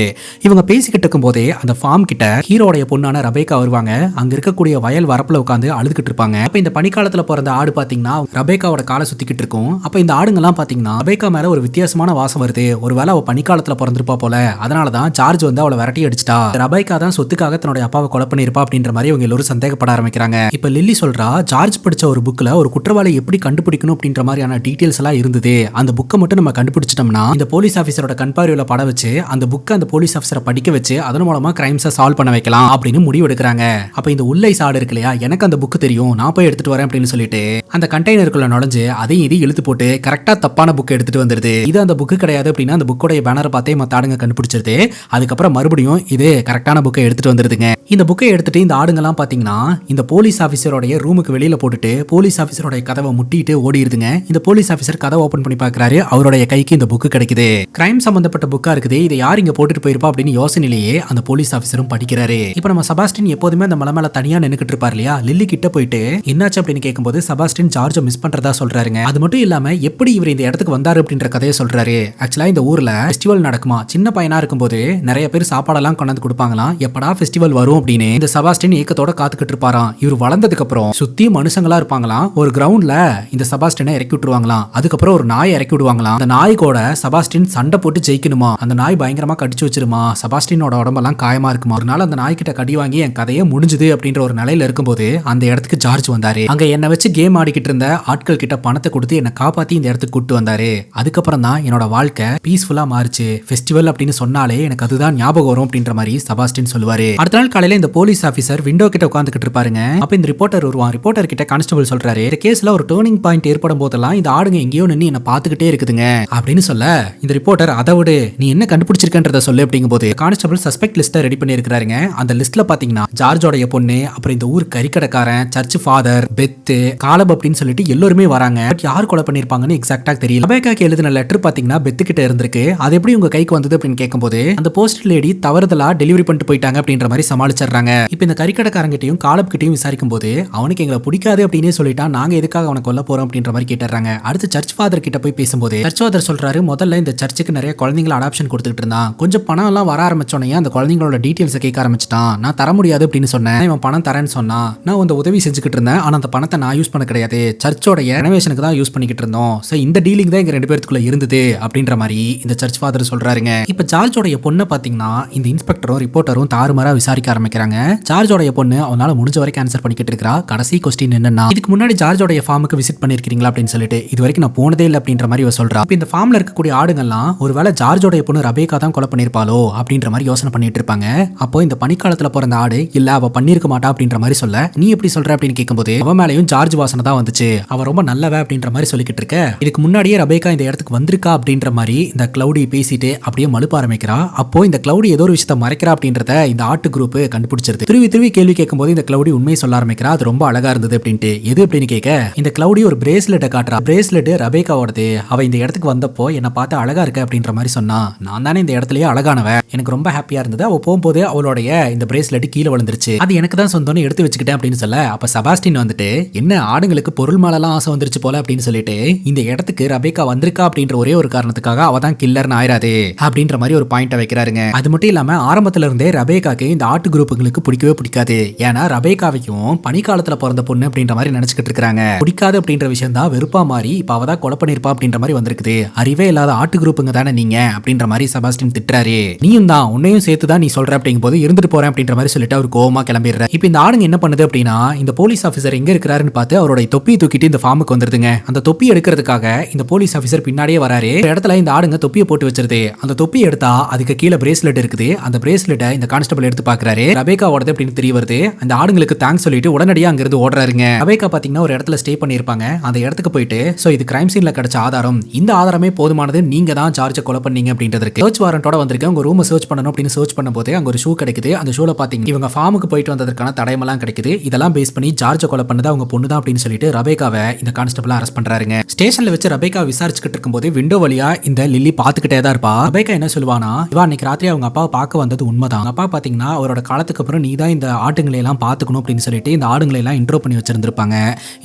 இவங்க பேசிக்கிட்டு இருக்கும் போதே அந்த ஃபார்ம் கிட்ட ஹீரோடைய பொண்ணான ரபேக்கா வருவாங்க. அங்க இருக்கக்கூடிய வயல் வரப்புல உட்காந்து அழுதுகிட்டு இருப்பாங்க. அப்ப இந்த பனிக்காலத்துல பிறந்த ஆடு பாத்தீங்கன்னா ரபேக்காவோட காலை சுத்திக்கிட்டு இருக்கும். அப்ப இந்த ஆடுங்கெல்லாம் பாத்தீங்கன்னா ரபேக்கா மேல ஒரு வித்தியாசமான வாசம் வருது, ஒருவேளை அவ பனிக்காலத்துல பிறந்திருப்பா போல, அதனாலதான் ஜார்ஜ் வந்து அவளை விரட்டி அடிச்சிட்டா, ரபேக்கா தான் சொத்துக்காக தன்னுடைய அப்பாவை கொலை பண்ணிருப்பா அப்படின்ற மாதிரி இவங்க எல்லாரும் சந்தேகப்பட ஆரம்பிக்கிறாங்க. இப்ப லில்லி சொல்றா, ஜார்ஜ் படிச்ச ஒரு புக்ல ஒரு குற்றவாளி எப்படி கண்டுபிடிக்கணும் அப்படின்ற மாதிரியான டீடைல்ஸ் எல்லாம் இருந்தது, அந்த புக்கை மட்டும் நம்ம கண்டுபிடிச்சிட்டோம்னா இந்த போலீஸ் ஆபீசரோட கண்பார்வையில பட வச்சு அந்த புக்கை அந்த போலீஸ் ஆபீசரை படிக்க வச்சு அதன் மூலமா கிரைம்ஸை சால்வ் பண்ண வைக்கலாம் அப்படின்னு முடிவு எடுக்கிறாங்க. அப்ப இந்த உள்ளை சாடு இருக்கு இல்லையா, எனக்கு அந்த புக் தெரியும், நான் போய் எடுத்துட்டு வரேன் அப்படின்னு சொல்லிட்டு அந்த கண்டெய்னருக்குள்ள நுழைஞ்சு அதையும் இது இழுத்து போட்டு கரெக்டா தப்பான புக் எடுத்துட்டு வந்துருது. இது அந்த புக்கு கிடையாது அப்படின்னா அந்த புக்கோட பேனரை பார்த்தே மத்த ஆடுங்க கண்டுபிடிச்சிருது. அதுக்கப்புறம் மறுபடியும் இது கரெக்டான புக்கை எடுத்துட்டு வந்துருதுங்க. இந்த புக்கை எடுத்துட்டு இந்த ஆடுங்கெல்லாம் பாத்தீங்கன்னா இந்த போலீஸ் ஆபீசரோட ரூமுக்கு வெளியில போட்டுட்டு போலீஸ் ஆபீசரோட கதவை முட்டிட்டு ஓடிடுதுங்க. இந்த போலீஸ் ஆபீசர் கதவை ஓபன் பண்ணி பாக்குறாரு, அவருடைய கைக்கு இந்த புக் கிடைக்குது. கிரைம் சம்பந்தப்பட்ட புக்கா இருக்குது, இதை யார் இங்க போட்டுட்டு போயிருப்பா அப்படின்னு யோசனையிலேயே அந்த போலீஸ் ஆபீசரும் படிக்கிறாரு. இப்ப நம்ம செபாஸ்டின் எப்போதுமே அந்த மலை மேல தனியா நின்னுக்கிட்டு இருப்பார் இல்லையா, லில்லி கிட்ட போயிட்டு என்னாச்சு அப்படின்னு கேட்கும்போது செபாஸ்டின் ஜார்ஜை மிஸ் பண்றதா சொல்றாருங்க. அது மட்டும் இல்லாம எப்படி இவர் இந்த இடத்துக்கு வந்தாரு அப்படின்ற கதையை சொல்றாரு. ஆக்சுவலா இந்த ஊர்ல ஃபெஸ்டிவல் நடக்குமா, சின்ன பையனா இருக்கும்போது நிறைய பேர் சாப்பாடெல்லாம் கொண்டாந்து கொடுப்பாங்களாம், எப்படா ஃபெஸ்டிவல் வரும் அப்படின்னு இந்த செபாஸ்டின் ஏக்கத்தோட காத்துக்கிட்டு இருப்பாராம். இவர் வளர்ந்ததுக்கு அப்புறம் சுத்தி மனுஷங்களா இருப்பாங்களாம், ஒரு கிரவுண்ட்ல இந்த செபாஸ்டினை இறக்கி விட்டுருவாங்களாம். அதுக்கப்புறம் ஒரு நாயை இறக்கி விடுவாங்களாம். அந்த நாய் கூட செபாஸ்டின் சண்டை போட்டு ஜெயிக்கணுமா, அந்த நாய் பயங்கரமா கடிச்சு வச்சிருமா, செபாஸ்டினோட உடம்பெல்லாம் காயமா இருக்குமா, அதனால அந்த நாய்கிட்ட கடி வாங்கி என் கதையே முடிஞ்சுது அப்படின்ற ஒரு நிலையில இருக்கும்போது அந்த இடத்துக்கு ஜார்ஜ் வந்தாரு. அங்க என்ன வச்சு கேம் ஆடிக்கிட்டு இருந்த ஆட்கள் கிட்ட பணத்தை கொடுத்து என்ன காப்பாத்தி இந்த இடத்துக்கு கூட்டு வந்தாரு. அதுக்கப்புறம் தான் என்னோட வாழ்க்கை பீஸ்ஃபுல்லா மாறுச்சு. ஃபெஸ்டிவல் அப்படின்னு சொன்னாலே எனக்கு அதுதான் ஞாபகம் வரும் அப்படின்ற மாதிரி செபாஸ்டின் சொல்லுவாரு. அடுத்த நாள் காலையில இந்த போலீஸ் ஆபீசர் விண்டோ கிட்ட உட்கார்ந்துகிட்டு இருப்பாருங்க. அப்ப இந்த ரிப்போர்ட்டர் வருவான். ரிப்போர்ட்டர் கிட்ட கான்ஸ்டபிள் சொல்றாரு, இந்த கேஸ்ல ஒரு டர்னிங் பாயிண்ட் ஏற்படும் போதெல்லாம் இந்த ஆடுங்க எங்கேயோ நின்னு என்ன பாத்துக்கிட்டே இருக்குதுங்க அப்படின்னு சொல்ல இந்த ரிப்போர்ட்டர் அதை விட நீ என்ன கண்டுபிடிச்சிருக்கன்றத சொல்லு அப்படிங்கும் போது கான்ஸ்டபிள் சஸ்பெக்ட் லிஸ்ட்டை ரெடி பண்ணி இருக்காருங்க. அந்த லிஸ்ட்ல பாத்தீங்கன்னா ஜார்ஜோடைய பொண்ணு, அப்புறம் இந்த ஊர் கறிக்கடைக்காரன், சர்ச் ஃபாதர், பெத்து, காலப் அப்படின்னு சொல்லிட்டு எல்லாருமே வராங்க. பட் யார் கொலை பண்ணிருப்பாங்கன்னு எக்ஸாக்ட்டா தெரியல. ரபேக்காக்கு எழுதின லெட்டர் பாத்தீங்கன்னா பெத்து கிட்ட இருந்திருக்கு. அது எப்படி உங்க கைக்கு வந்தது அப்படின்னு கேட்கும்போது அந்த போஸ்ட் லேடி தவறுதலா டெலிவரி பண்ணிட்டு போயிட்டாங்க அப்படின்ற மாதிரி சமாளிச்சிடுறாங்க. இப்ப இந்த கறிக்கடைக்காரங்கிட்டையும் காலப் கிட்டையும் விசாரிக்கும் போது அவனுக்கு எங்களை பிடிக்காது அப்படின்னே சொல்லிட்டா, நாங்க எதுக்காக அவனை கொல்ல போறோம் அப்படின்ற மாதிரி கேட்டுறாங்க. அடுத்து சர்ச் ஃபாதர் கிட்ட போய் பேசும்போது சர்ச் ஃபாதர் சொல்றாரு, முதல்ல இந்த சர்ச்சுக்கு நிறைய குழந்தைங்களை அடாப்ஷன் கொடுத்துட்டு இருந்தான், கொஞ்சம் பணம் எல்லாம் வர ஆரம்பிச்சோன்னே அந்த குழந்தைங்களோட டீடைல்ஸ் கேட்க ஆரம்பிச்சிட்டான், நான் தர முடியாது அப்படின்னு சொன்னேன். இவன் பணம் தரேன்னு சொன்னா, நான் அந்த உதவி செஞ்சுக்கிட்டு இருந்தேன், ஆனா அந்த பணத்தை நான் யூஸ் பண்ண கிடையாது, சர்ச்சோட ரெனோவேஷனுக்கு தான் யூஸ் பண்ணிக்கிட்டு இருந்தோம். சோ இந்த டீலிங் தான் எங்க 2 பேருக்குள்ள இருந்தது அப்படின்ற மாதிரி இந்த சர்ச் ஃபாதர் சொல்றாருங்க. இப்ப ஜார்ஜோடைய பொண்ணை பாத்தீங்கன்னா இந்த இன்ஸ்பெக்டரும் ரிப்போர்ட்டரும் தாறுமாறா விசாரிக்க ஆரம்பிக்கிறாங்க. ஜார்ஜோடைய பொண்ணு அவனால முடிஞ்ச வரைக்கும் ஆன்சர் பண்ணிக்கிட்டு இருக்கா. கடைசி கொஸ்டின் என்னன்னா, இதுக்கு முன்னாடி ஜார்ஜோடைய ஃபார்முக்கு விசிட் பண்ணிருக்கீங்களா அப்படின்னு சொல்லிட்டு, இது வரைக்கும் நான் போனதே இல்லை அப்படின்ற மாதிரி சொல்றா. இப்ப இந்த ஃபார்ம்ல இருக்கக்கூடிய ஆடுங்கள்லாம் ஒருவேளை ஜார்ஜோடைய பொண்ணு ரபேக்கா தான் கொலை பண்ணிருப்பாளோ அப்படின்ற மாதிரி யோசனை பண்ணிட்டு இருப்பாங்க. அப்போ இந்த பனிக்காலத்துல பிறந்த ஆடு இல்ல அவ பண்ணிருக்க மாட்டா அப்படின்ற மாதிரி சொல்ல, நீ எப்படி சொல்ற அப்படின்னு கேட்கும்போது அவ மேலையும் ஜார்ஜ் வாசனை தான் வந்துச்சு, அவ ரொம்ப நல்லவ அப்படின்ற மாதிரி சொல்லிக்கிட்டு இருக்க. இதுக்கு முன்னாடியே ரபேக்கா இந்த இடத்துக்கு வந்திருக்கா அப்படின்ற மாதிரி இந்த கிளவுடி பேசிட்டு அப்படியே மழுப்ப ஆரம்பிக்கிறா. அப்போ இந்த கிளவுடி ஏதோ ஒரு விஷயத்தை மறைக்கிறா அப்படின்றத இந்த ஆட்டு குரூப் கண்டுபிடிச்சிருது. திருவி கேள்வி கேட்கும்போது இந்த கிளவுடி உண்மையை சொல்ல ஆரம்பிக்கிறா, அது ரொம்ப அழகா இருந்தது அப்படின்ட்டு. எது அப்படின்னு கேட்க இந்த கிளவுடி ஒரு பிரேஸ்லெட்டை காட்டுறா. பிரேஸ்லெட் ரபேக்காவோடது. அவ இந்த இடத்துக்கு வந்தப்போ என்ன பார்த்து அழகா இருக்க அப்படின்ற மாதிரி சொன்னா, நான் தானே இந்த இடத்துலயே அழகானவ, எனக்கு ரொம்ப ஹாப்பியா இருந்தது. அவ போகும்போது அவளுடைய இந்த பிரேஸ்லெட் கீழே விழுந்துருச்சு, அது எனக்கு தான் சொந்தம்னு எடுத்து வச்சுக்கிட்டேன் அப்படின்னு சொல்ல, அப்ப செபாஸ்டின் வந்துட்டு என்ன ஆடுங்களுக்கு பொருள் மேலாம் ஆசை வந்துருச்சு போல அப்படின்னு சொல்லிட்டு இந்த இடத்துக்கு ரபேக்கா வந்திருக்கா அப்படின்ற ஒரே ஒரு காரணத்துக்காக அவ தான் கில்லர்னு ஆயிராது அப்படின்ற மாதிரி ஒரு பாயிண்ட வைக்கிறாருங்க. அது மட்டும் இல்லாம ஆரம்பத்துல இருந்தே ரபேக்காக்கு இந்த ஆட்டு குரூப்புங்களுக்கு பிடிக்கவே பிடிக்காது. ஏன்னா ரபேக்காவையும் பனிக்காலத்துல பிறந்த பொண்ணு அப்படின்ற மாதிரி நினைச்சுக்கிட்டு இருக்காங்க. பிடிக்காது அப்படின்ற விஷயம் தான் வெறுப்பா மாறி இப்ப அவதான் கொலை பண்ணிருப்பா அப்படின்ற மாதிரி வந்திருக்குது. அறிவே இல்லாத ஆட்டு குரூப்புங்க தானே நீங்க அப்படின்ற மாதிரி செபாஸ்டின் திட்டுறாரு. நீயும் தான், உன்னையும் சேர்த்து தான் நீ சொல்ற அப்படிங்கும் போது இருந்துட்டு போறேன் அப்படின்ற மாதிரி சொல்லிட்டு அவர் கோவமா கிளம்பிடுற. இப்ப இந்த ஆடுங்க என்ன பண்ணுது அப்படின்னா, இந்த போலீஸ் ஆபீசர் எங்க இருக்கிறாருன்னு பார்த்து அவருடைய தொப்பியை தூக்கிட்டு இந்த ஃபார்முக்கு வந்துருதுங்க. அந்த தொப்பி எடுக்கிறதுக்காக இந்த போலீஸ் ஆபீசர் பின்னாடியே வராரு. இந்த இடத்துல இந்த ஆடுங்க தொப்பியை போட்டு வச்சிருது. அந்த தொப்பி எடுத்தா அதுக்கு கீழே பிரேஸ்லெட் இருக்குது. அந்த பிரேஸ்லெட்டை இந்த கான்ஸ்டபிள் எடுத்து பாக்குறாரு. ரபேக்காவோடது அப்படின்னு தெரிய வருது. அந்த ஆடுங்களுக்கு தேங்க்ஸ் சொல்லிட்டு உடனடியா அங்கிருந்து ஓடுறாருங்க. ரபேக்கா பாத்தீங்கன்னா ஒரு இடத்துல ஸ்டே பண்ணிருப்பாங்க. அந்த இடத்துக்கு போயிட்டு சோ இது கிரைம் சீன்ல கிடைச்ச ஆதாரம், இந்த ஆதாரமே போதுமானது, நீங்க தான் ஜார்ஜை கொலை பண்ணீங்க அப்படின்றதுக்கு. சர்ச் வாரண்டோட வந்திருக்கேன், உங்க ரூமை சர்ச் பண்ணணும் அப்படின்னு சர்ச் பண்ணும்போது அங்க ஒரு ஷூ கிடைக்குது. அந்த ஷூல பாத்தீங்க இவங்க ஃபார்முக்கு போயிட்டு வந்ததற்கான தடயமெல்லாம் கிடைக்குது. இதெல்லாம் பேஸ் பண்ணி ஜார்ஜை கொலை பண்ணது அவங்க பொண்ணு தான் அப்படின்னு சொல்லிட்டு ரபேக்காவை இந்த கான்ஸ்டபிள் அரெஸ்ட் பண்றாருங்க. ஸ்டேஷன்ல வச்சு ரபேக்கா விசாரிச்சுக்கிட்டு இருக்கும்போது விண்டோ வழியா இந்த லில்லி பாத்துக்கிட்டே தான் இருப்பா. ரபேக்கா என்ன சொல்லுவானா, இவா அன்னைக்கு ராத்திரி அவங்க அப்பாவை பார்க்க வந்தது உண்மைதான். அப்பா பாத்தீங்கன்னா அவரோட காலத்துக்கு அப்புறம் நீ தான் இந்த ஆடுங்களை எல்லாம் பாத்துக்கணும் அப்படின்னு சொல்லிட்டு இந்த ஆடுங்களை எல்லாம் இன்ட்ரோ பண்ணி வச்சிருந்திருப்பாங்க.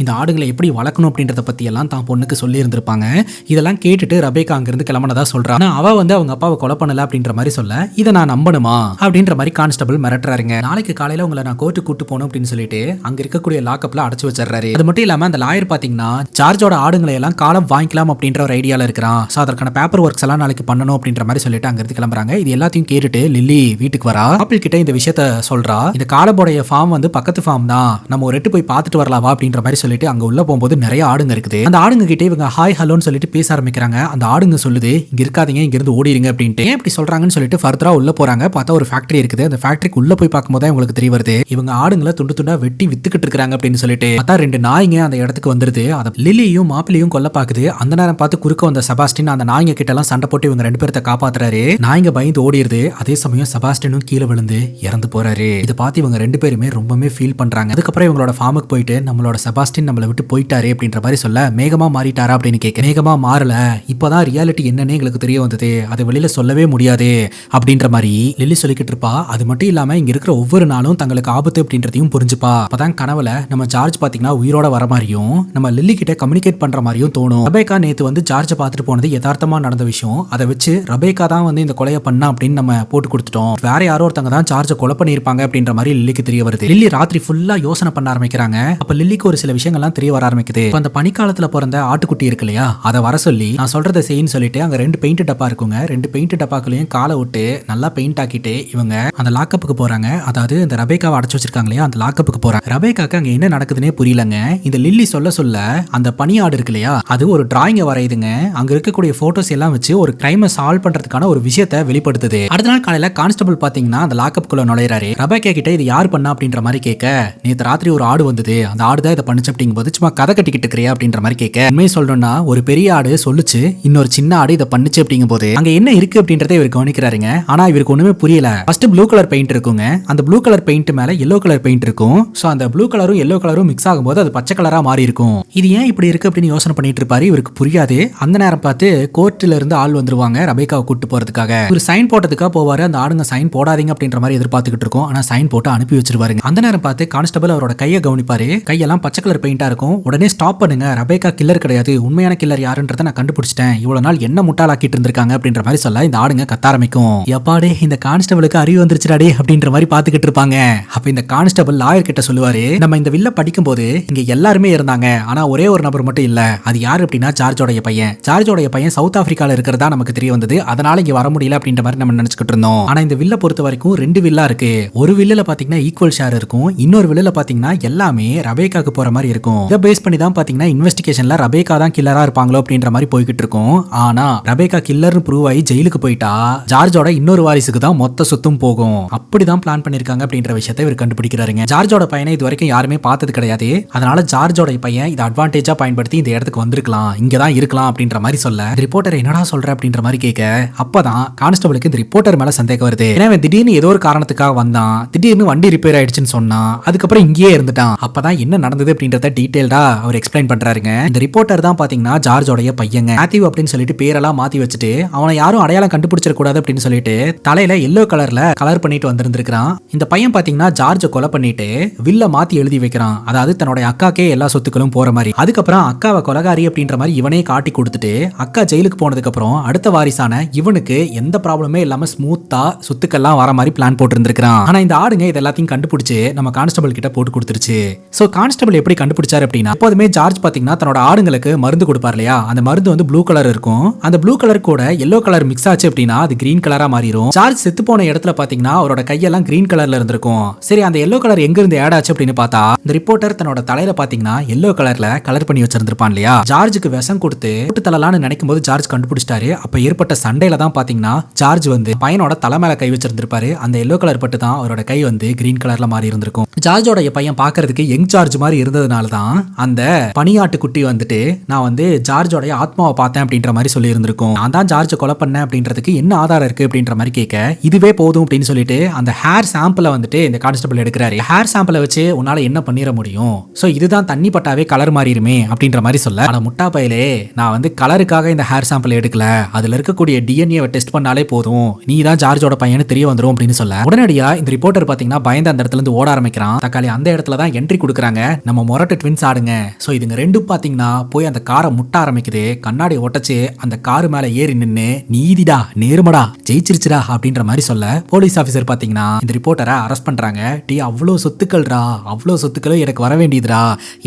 இந்த ஆடுகளை எப்படி வளர்க்கணும் அப்படின்றத பத்தி எல்லாம் தான் பொண்ணுக்கு சொல்லி இருந்திருப்பாங்க. இதெல்லாம் கேட்டுட்டு ரபேக்கா அங்கிருந்து கிளம்பினதா சொல்றா. அவ வந்து அவங்க அப்பாவை கொலை பண்ணல அப்படின்ற மாதிரி சொல்ல, இதை நான் நம்பணுமா அப்படின்ற மாதிரி கான்ஸ்டபிள் மிரட்டுறாருங்க. நாளைக்கு காலையில உங்களை நான் கோர்ட்டு கூட்டு போகணும் அப்படின்னு சொல்லிட்டு அங்க இருக்கக்கூடிய லாக்அப்ல அடைச்சு வச்சிடறாரு. அது மட்டும் இல்லாம அந்த லாயர் பாத்தீங்கன்னா ஜார்ஜோட ஆடுங்களை எல்லாம் காலம் வாங்கிக்கலாம் அப்படின்ற ஒரு ஐடியால இருக்கிறான். சோ அதற்கான பேப்பர் ஒர்க்ஸ் எல்லாம் நாளைக்கு பண்ணணும் அப்படின்ற மாதிரி சொல்லிட்டு அங்க இருந்து கிளம்புறாங்க. இது எல்லாத்தையும் கேட்டுட்டு லில்லி வீட்டுக்கு வரா. ஆப்பிள் கிட்ட இந்த விஷயத்த சொல்றா. இந்த காலபோடைய ஃபார்ம் வந்து பக்கத்து ஃபார்ம் தான், நம்ம ஒரு எட்டு போய் பார்த்துட்டு வரலாவா அப்படின்ற மாதிரி சொல்லிட்டு அங்க உள்ள போகும்போது நிறைய ஆடுங்க இருக்குது. அந்த ஆடுங்க கிட்ட இவங்க ஹாய் ஹலோன்னு சொல்லிட்டு பேச ஆரம்பிக்கிறாங்க. அந்த ஆடுங்க சொல்லுது, இங்க இருக்காதீங்க, இங்க இருந்து ஓடிடுங்க அப்படின்ட்டு. ஏன் இப்படி சொல்றாங்கன்னு சொல்லிட்டு ஃபர்தரா உள்ள போறாங்க. பார்த்தா ஒரு ஃபேக்டரி இருக்குது. அந்த ஃபேக்டரிக்கு உள்ள போய் பார்க்கும்போது உங்களுக்கு தெரிய வருது, இவங்க ஆடுங்களை துண்டு துண்டா வெட்டி வித்துக்கிட்டு இருக்காங்க அப்படின்னு சொல்லிட்டு. பார்த்தா ரெண்டு நாய்ங்க அந்த இடத்துக்கு வந்துருது. அத லில்லியும் மாப்பிளையும் கொல்ல பாக்குது. அந்த நேரம் பார்த்து குறுக்க வந்த செபாஸ்டின் அந்த நாய்ங்க கிட்ட எல்லாம் சண்டை போட்டு இவங்க ரெண்டு பேர்த்த காப்பாத்துறாரு. நாய்ங்க பயந்து ஓடிடுது. அதே சமயம் செபாஸ்டினும் கீழே விழுந்து இறந்து போறாரு. இதை பார்த்து இவங்க ரெண்டு பேருமே ரொம்பவே ஃபீல் பண்றாங்க. அதுக்கப்புறம் இவங்களோட ஃபார்முக்கு போயிட்டு நம்மளோட செபாஸ்டின் நம்மளை விட்டு போயிட்டாரு அப்படின்ற மாதிரி சொல்ல, மேகமா மாறிட்டாரா அப்படின்னு கேட்க, மேகமா மாறல, இப்பதான் ரியாலிட்டி என்னன்னு எங்களுக்கு தெரிய வந்தது, அதை வெளியில சொல்லவே முடியாது அப்படின்ற மாதிரி லில்லி சொல்லிக்கிட்டு இருப்பா. அது மட்டும் இல்லாம இங்க இருக்கிற ஒவ்வொரு நாளும் தங்களுக்கு ஆபத்து அப்படின்றதையும் புரிஞ்சுப்பா. அப்பதான் கனவுல நம்ம ஜார்ஜ் பாத்தீங்கன்னா உயிரோட வர மாதிரியும் நம்ம லில்லி கிட்ட கம்யூனிகேட் பண்ற மாதிரியும் தோணும். ரபேக்கா நேத்து வந்து ஜார்ஜை பார்த்துட்டு போனது யதார்த்தமா நடந்த விஷயம். அதை வச்சு ரபேக்கா தான் வந்து இந்த கொலையை பண்ணா அப்படின்னு நம்ம போட்டு கொடுத்துட்டோம். வேற யாரோ ஒருத்தங்க தான் ஜார்ஜை கொலை பண்ணிருப்பாங்க அப்படின்ற மாதிரி லில்லிக்கு தெரிய வருது. லில்லி ராத்திரி ஃபுல்லா யோசனை பண்ண ஆரம்பிக்கிறாங்க. அப்ப லில்லிக்கு ஒரு சில விஷயங்கள்லாம் தெரிய வர ஆரம்பிக்குது. அந்த பனிக்காலத்துல பிறந்த ஆட்டுக்குட்டி இருக்கு இல்லையா, அதை வர சொல்லி நான் சொல்றதை செய்யின்னு சொல்லிட்டு அங்க ரெண்டு பெயிண்ட் டப்பா இருக்குங்க. ரெண்டு பெயிண்ட் டப்பாக்களையும் காலை விட்டு நல்லா பெயிண்ட் ஆக்கிட்டு இவங்க அந்த லாக்கப்புக்கு போறாங்க. அதாவது இந்த ரபேக்காவை அடைச்சு வச்சிருக்காங்க இல்லையா, அந்த லாக்கப்புக்கு போறாங்க. ரபேக்காக்கு அங்க என்ன நடக்குதுன்னே புரியலங்க. இந்த லில்லி சொல்ல அந்த பனியாடு இருக்கு இல்லையா, அது ஒரு டிராயிங்க வரையுதுங்க. அங்க இருக்கக்கூடிய போட்டோஸ் எல்லாம் வச்சு ஒரு கிரைமை சால்வ் பண்றதுக்கான ஒரு விஷயத்தை வெளிப்படுத்துது. அடுத்த நாள் காலையில கான்ஸ்டபிள் பாத்தீங்கன்னா அந்த லாக்கப்புக்குள்ள நுழையிறாரு. ரபேக்கா கிட்ட இது யார் பண்ணா அப்படின்ற மாதிரி கேட்க, நேத்து ராத்திரி ஒரு ஆடு வந்தது, அந்த ஆடு தான் இதை பண்ணுச்சு அப்படிங்கும்போது சும்மா கதை கட்டிக்கிட்டு இருக்கிறியா அப்படின்ற மாதிரி கேட்க, உண்மையை சொல்லணும்னா ஒரு பெரிய ஆடு சொல்லுச்சு, இன்னொரு சின்ன ஆடு இதை பண்ணுச்சு அப்படிங்கும் போது அங்க என்ன இருக்கு அப்படின்றத இவர் கவனிக்கிறாருங்க. ஆனா இவருக்கு ஒண்ணுமே புரியல. ஃபர்ஸ்ட் ப்ளூ கலர் பெயிண்ட் இருக்குங்க. அந்த ப்ளூ கலர் பெயிண்ட் மேல எல்லோ கலர் பெயிண்ட் இருக்கும். சோ அந்த ப்ளூ கலரும் எல்லோ கலரும் மிக்ஸ் ஆகும்போது அது பச்சை கலரா மாறி இருக்கும். இது ஏன் இப்படி இருக்கு அப்படின்னு யோசனை பண்ணிட்டு இருப்பாரு. இவருக்கு புரியாது. அந்த நேரம் பார்த்து கோர்ட்ல இருந்து ஆள் வந்துருவாங்க ரபேக்காவை கூட்டு போறதுக்காக. ஒரு சைன் போட்டதுக்காக போவாரு. அந்த ஆடுங்க சைன் போடாதீங்க அப்படின்ற மாதிரி எதிர்பார்த்துக்கிட்டு இருக்கும். ஆனா சைன் போட்டு அனுப்பி வச்சிருவாருங்க. அந்த நேரம் பார்த்து கான்ஸ்டபிள் அவரோட கையை கவனிப்பாரு. கையெல்லாம் பச்சை கலர் பெயிண்டா இருக்கும். உடனே ஸ்டாப் பண்ணுங்க, ரபேக்கா கில்லர் கிடையாது, உண்மையான கில்லர் யாருன்றதை நான் கண்டுபிடிச்சிட்டேன், இவ்வளவு நாள் என்ன முட்டாளாக்கிட்டு இருந்திருக்காங்க அப்படின்ற மாதிரி சொல்ல இந்த ஆடுங்க கத்த ஆரம்பிக்கும். எப்பாடே இந்த கான்ஸ்டபிளுக்கு அறிவு வந்துருச்சுடாடே அப்படின்ற மாதிரி பாத்துக்கிட்டு இருப்பாங்க. அப்ப இந்த கான்ஸ்டபிள் லாயர் கிட்ட சொல்லுவாரு, நம்ம இந்த வில்ல படிக்கும் போது இங்க எல்லாருமே இருந்தாங்க, ஆனா ஒரே ஒரு நபர் மட்டும் இல்ல. அது யாரு அப்படின்னா ஜார்ஜோடைய பையன். ஜார்ஜோடைய பையன் சவுத் ஆப்பிரிக்கால இருக்கிறதா நமக்கு தெரிய வந்தது. அதனால இங்க வர முடியல அப்படின்ற மாதிரி நம்ம நினைச்சுக்கிட்டு இருந்தோம். ஆனா இந்த வில்ல பொறுத்த வரைக்கும் ரெண்டு வில்லா இருக்கு. ஒரு வில்லுல பாத்தீங்கன்னா ஈக்குவல் ஷேர் இருக்கும், இன்னொரு வில்லுல பாத்தீங்கன்னா எல்லாமே ரபேக்காக்கு போற மாதிரி இருக்கும். இதை பேஸ் பண்ணி தான் பாத்தீங்கன்னா இன்வெஸ்டிகேஷன்ல ரபேக்கா தான் கில்லரா இருப்பாங்களோ அப்படின்ற மாதிரி போய்கிட்டு இருக்கும். ஆனா ரபேக்கா கில்லர்னு ப்ரூவ் ஆகி ஜெயிலுக்கு போயிட்டா ஜார்ஜோட இன்னொரு வாரிசுக்கு தான் மொத்த சொத்தும் போகும். அப்படிதான் பிளான் பண்ணிருக்காங்க அப்படின்ற விஷயத்தை இவர் கண்டுபிடிக்கிறாருங்க. ஜார்ஜோட பையனை இது வரைக்கும் யாருமே பார்த்தது கிடையாது. அதனால ஜார்ஜோட பையன் இதை அட்வான்டேஜா பயன்படுத்தி இந்த இடத்துக்கு வந்திருக்கலாம், இங்கதான் இருக்கலாம் அப்படின்ற மாதிரி சொல்ல, ரிப்போர்ட்டர் என்னடா சொல்ற அப்படின்ற மாதிரி கேட்க, அப்பதான் கான்ஸ்டபிளுக்கு இந்த ரிப்போர்ட்டர் மேல சந்தேகம் வருது. ஏன்னா திடீர்னு ஏதோ ஒரு காரணத்துக்காக வந்தான், திடீர்னு வண்டி ரிப்பேர் ஆயிடுச்சுன்னு சொன்னா, அதுக்கப்புறம் இங்கேயே இருந்துட்டான். அப்பதான் என்ன நடந்தது அப்படின்றத டீடைல்டா அவர் எக்ஸ்பிளைன் பண்றாருங்க. இந்த ரிப்போர்ட்டர் தான் பாத்தீங்கன்னா ஜார்ஜோடைய பையங்க. மேத்யூ அப்படின்னு சொல்லிட்டு பேரெல்லாம் மாத்தி வச்சுட்டு அவனை யாரும் அடையாளம் கண்டுபிடிச்சிட கூடாது அப்படின்னு சொல்லிட்டு தலையில எல்லோ கலர்ல கலர் பண்ணிட்டு வந்திருந்திருக்கான். இந்த பையன் பாத்தீங்கன்னா ஜார்ஜை கொலை பண்ணிட்டு வில்ல மாத்தி எழுதி வைக்கிறான். அதாவது தன்னோட அக்காக்கே எல்லா சொத்துக்களும் போற மாதிரி. அதுக்கப்புறம் அக்காவை கொலகாரி அப்படின்ற மாதிரி இவனே காட்டி கொடுத்துட்டு அக்கா ஜெயிலுக்கு போனதுக்கு அப்புறம் அடுத்த வாரிசான இவனுக்கு எந்த ப்ராப்ளமே இல்லாம ஸ்மூத்தா சொத்துக்கெல்லாம் வர மாதிரி பிளான் போட்டு இருந்திருக்கான். ஆனா இந்த ஆடுங்க இது எல்லாத்தையும் கண்டுபிடிச்சு நம்ம கான்ஸ்டபிள் கிட்ட போட்டு கொடுத்துருச்சு. சோ கான்ஸ்டபிள் எப்படி கண்டுபிடிச்சாரு அப்படின்னா, எப்போதுமே ஜார்ஜ் பாத்தீங்கன்னா தன்னோட ஆடுங்களுக்கு மருந்து கொடுப்பார் இல்லையா, அந்த மருந்து வந்து ப்ளூ கலர் இருக்கும். அந்த ப்ளூ கலர் கூட எல்லோ கலர் மிக்ஸ் ஆச்சு அப்படின்னா அது கிரீன் கலரா மாறிடும். ஜார்ஜ் செத்து போன இடத்துல பாத்தீங்கன்னா அவரோட கையெல்லாம் கிரீன் கலர்ல இருந்திருக்கும். சரி, அந்த எல்லோ கலர் எங்க இருந்து ஆட் ஆச்சு அப்படின்னு பார்த்தா இந்த ரிப்போர்ட்டர் தன்னோட தலையில பாத்தீங்கன்னா எல்லோ கலர்ல கலர் பண்ணி வச்சிருந்திருப்பான் இல்லையா. ஜார்ஜுக்கு விஷம் கொடுத்து போட்டு தள்ளலாம்னு நினைக்கும் போது ஜார்ஜ் கண்டுபிடிச்சிட்டாரு. அப்ப ஏற்பட்ட சண்டையில தான் பாத்தீங்கன்னா ஜார்ஜ் வந்து பையனோட தலை மேல கை வச்சிருந்திருப்பாரு. அந்த எல்லோ கலர் பட்டு தான் அவரோட கை வந்து கிரீன் கலர்ல மாறி இருந்திருக்கும். ஜார்ஜோட பையன் பாக்குறதுக்கு யங் ஜார்ஜ் மாதிரி இருந்ததுனால தான் அந்த பனியாட்டு குட்டி வந்துட்டு நான் வந்து ஜார்ஜோடைய ஆத்மாவை பார்த்தேன் அப்படின்ற மாதிரி சொல்லி இருந்திருக்கும். நான் தான் ஜார்ஜை கொலை பண்ணேன் அப்படின்றதுக்கு என்ன ஆதாரம் இருக்கு அப்படின்ற மாதிரி கேட்க இதுவே போதும் அப்படின்னு சொல்லிட்டு அந்த ஹேர் சாம்பிளை வந்துட்டு இந்த கான்ஸ்டபிள் எடுக்கிறாரு. ஹேர் சாம்பிளை வச்சு உன்னால என்ன பண்ணிட முடியும், சோ இதுதான் தண்ணி பட்டாவே கலர் மாறிடுமே அப்படின்ற மாதிரி சொல்ல, ஆனா முட்டா பயலே நான் வந்து கலருக்காக இந்த ஹேர் சாம்பிள் எடுக்கல, அதுல இருக்கக்கூடிய டிஎன்ஏ டெஸ்ட் பண்ணாலே போதும், நீ தான் ஜார்ஜோட பையனு தெரிய வந்துரும் அப்படின்னு சொல்ல, உடனடியா இந்த ரிப்போர்ட்டர் பாத்தீங்கன்னா பயந்து அந்த இடத்துல இருந்து ஓட ஆரம்பிக்கிறான். தக்காளி அந்த இடத்துல தான் என்ட்ரி கொடுக்குறாங்க, நம்ம மொரட்டு ட்வின்ஸ் ஆடுங்க. சோ இதுங்க ரெண்டும் பாத்தீங்கன்னா போய் அந்த காரை முட்ட ஆரம்பிக்குது. கண்ணாடி ஒட்டச்சு அந்த காரு மேல ஏறி நின்னு நீதிடா நேர்மடா ஜெயிச்சிருச்சுடா அப்படின்ற மாதிரி சொல்ல, போலீஸ் ஆபீசர் பாத்தீங்கன்னா இந்த ரிப்போர்ட்டரை அரெஸ்ட் பண்றாங்க. டீ அவ்வளோ சொத்துக்கள்ரா, அவ்வளோ சொத்துக்களும் எனக்கு வர வேண்டியதுடா,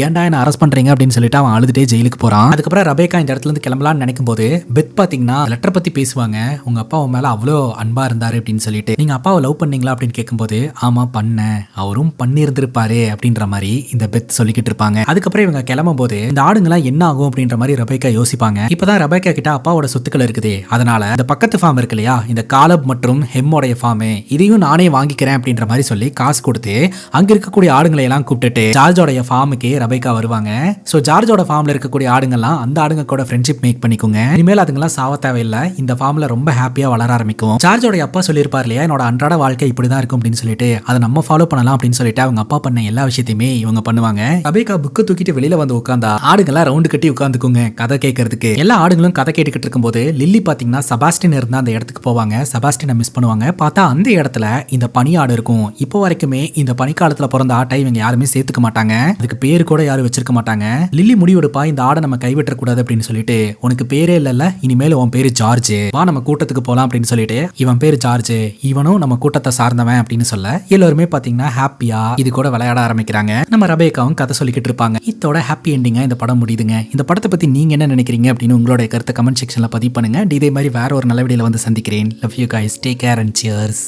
ஏன்டா என்ன அரெஸ்ட் பண்றீங்க அப்படின்னு சொல்லிட்டு அவன் அழுதுட்டே ஜெயிலுக்கு போறான். அதுக்கப்புறம் ரெபேக்கா இந்த இடத்துல இருந்து கிளம்பலாம்னு நினைக்கும் போது பெத் பாத்தீங்கன்னா லெட்டர் பத்தி பேசுவாங்க. உங்க அப்பா உன் மேல அவ்வளோ அன்பா இருந்தாரு அப்படின்னு சொல்லிட்டு, நீங்க அப்பாவை லவ் பண்ணீங்களா அப்படின்னு கேட்கும்போது ஆமா பண்ணேன், அவரும் பண்ணியிருந்திருப்பாரு அப்படின்ற மாதிரி இந்த பெத் சொல்லிக்கிட்டு இருப்பாங்க. அதுக்கப்புறம் இவங்க கிளம்பும் போது இந்த ஆடுங்களாம் என்ன ஆகும் அப்படின்ற மாதிரி ரெபேக்கா யோசிப்பாங்க. இப்பதான் ரெபேக்கா கிட்ட அப்பாவோட சொத்துக்கள் இருக்குது, அதனால இந்த பக்கத்து ஃபார்ம் இருக்கு இல்லையா, இந்த காலப் மற்றும் ஹெம்மோடைய ஃபார்ம், இதையும் நானே வாங்கிக்கிறேன் அப்படின்ற மாதிரி சொல்லி காசு கொடுத்து அங்க இருக்கக்கூடிய ஆடுங்களை எல்லாம் கூப்பிட்டுட்டு ஜார்ஜோடைய ஃபார்முக்கு ரெபேக்கா வருவாங்க. சோ ஜார்ஜோட ஃபார்ம்ல இருக்கக்கூடிய ஆடுங்கள்லாம் அந்த ஆடுங்க கூட ஃப்ரெண்ட்ஷிப் மேக் பண்ணிக்கோங்க, இனிமேல் அதுங்கெல்லாம் சாவ தேவையில்லை, இந்த ஃபார்ம்ல ரொம்ப ஹாப்பியா வளர ஆரம்பிக்கும். ஜார்ஜோடைய அப்பா சொல்லியிருப்பார் இல்லையா, என்னோட அன்றாட வாழ்க்கை இப்படிதான் இருக்கும் அப்படின்னு சொல்லிட்டு, அதை நம்ம ஃபாலோ பண்ணலாம் அப்படின்னு சொல்லிட்டு அவங்க அப்பா பண்ண எல்லா விஷயத்தையுமே இவங்க பண்ணுவாங்க. ரெபேக்கா புக்கை தூக்கிட்டு வெளியில வந்து உட்கார்ந்தா ஆடுங்கெல்லாம் ரவுண்டு கட்டி உட்காந்துக்குங்க கதை கேட்கறதுக்கு. எல்லா ஆடுங்களும் கதை கேட்டுக்கிட்டு இருக்கும்போது லில்லி பாத்தீங்கன்னா செபாஸ்டின் இருந்தா அந்த இடத்துக்கு போவாங்க. செபாஸ்டினை மிஸ் பண்ணுவாங்க. பார்த்தா அந்த இடத்துல இந்த பனியாடு இருக்கும். இப்போ வரைக்குமே இந்த பனிக்காலத்துல பிறந்த ஆட்டை இவங்க யாருமே சேர்த்துக்க மாட்டாங்க, அதுக்கு பேரு கூட யாரும் வச்சிருக்க மாட்டாங்க. லில்லி முடிவெடுப்பா இந்த ஆடை நம்ம கைவிட்ட கூடாது அப்படின்னு சொல்லிட்டு, உனக்கு பேரே இல்லல்ல, இனிமேல் உன் பேரு ஜார்ஜ், வா நம்ம கூட்டத்துக்கு போலாம் அப்படின்னு சொல்லிட்டு இவன் பேரு ஜார்ஜ், இவனும் நம்ம கூட்டத்தை சார்ந்தவன் அப்படின்னு சொல்ல எல்லாருமே பாத்தீங்கன்னா ஹாப்பியா இது கூட விளையாட ஆரம்பிக்கிறாங்க. நம்ம ரெபேக்காவும் கதை சொல்லிக்கிட்டு இருப்பாங்க. இதோட ஹாப்பி எண்டிங்கா இந்த படம் முடியுதுங்க. இந்த படத்தை பத்தி நீங்க என்ன நினைக்கிறீங்க அப்படின்னு உங்களுடைய கருத்தை கமெண்ட் செக்ஷன்ல பதிவு பண்ணுங்க. இதே மாதிரி வேற ஒரு நல்ல வீடியோல வந்து சந்திக்கிறேன். Love you guys, take care and cheers.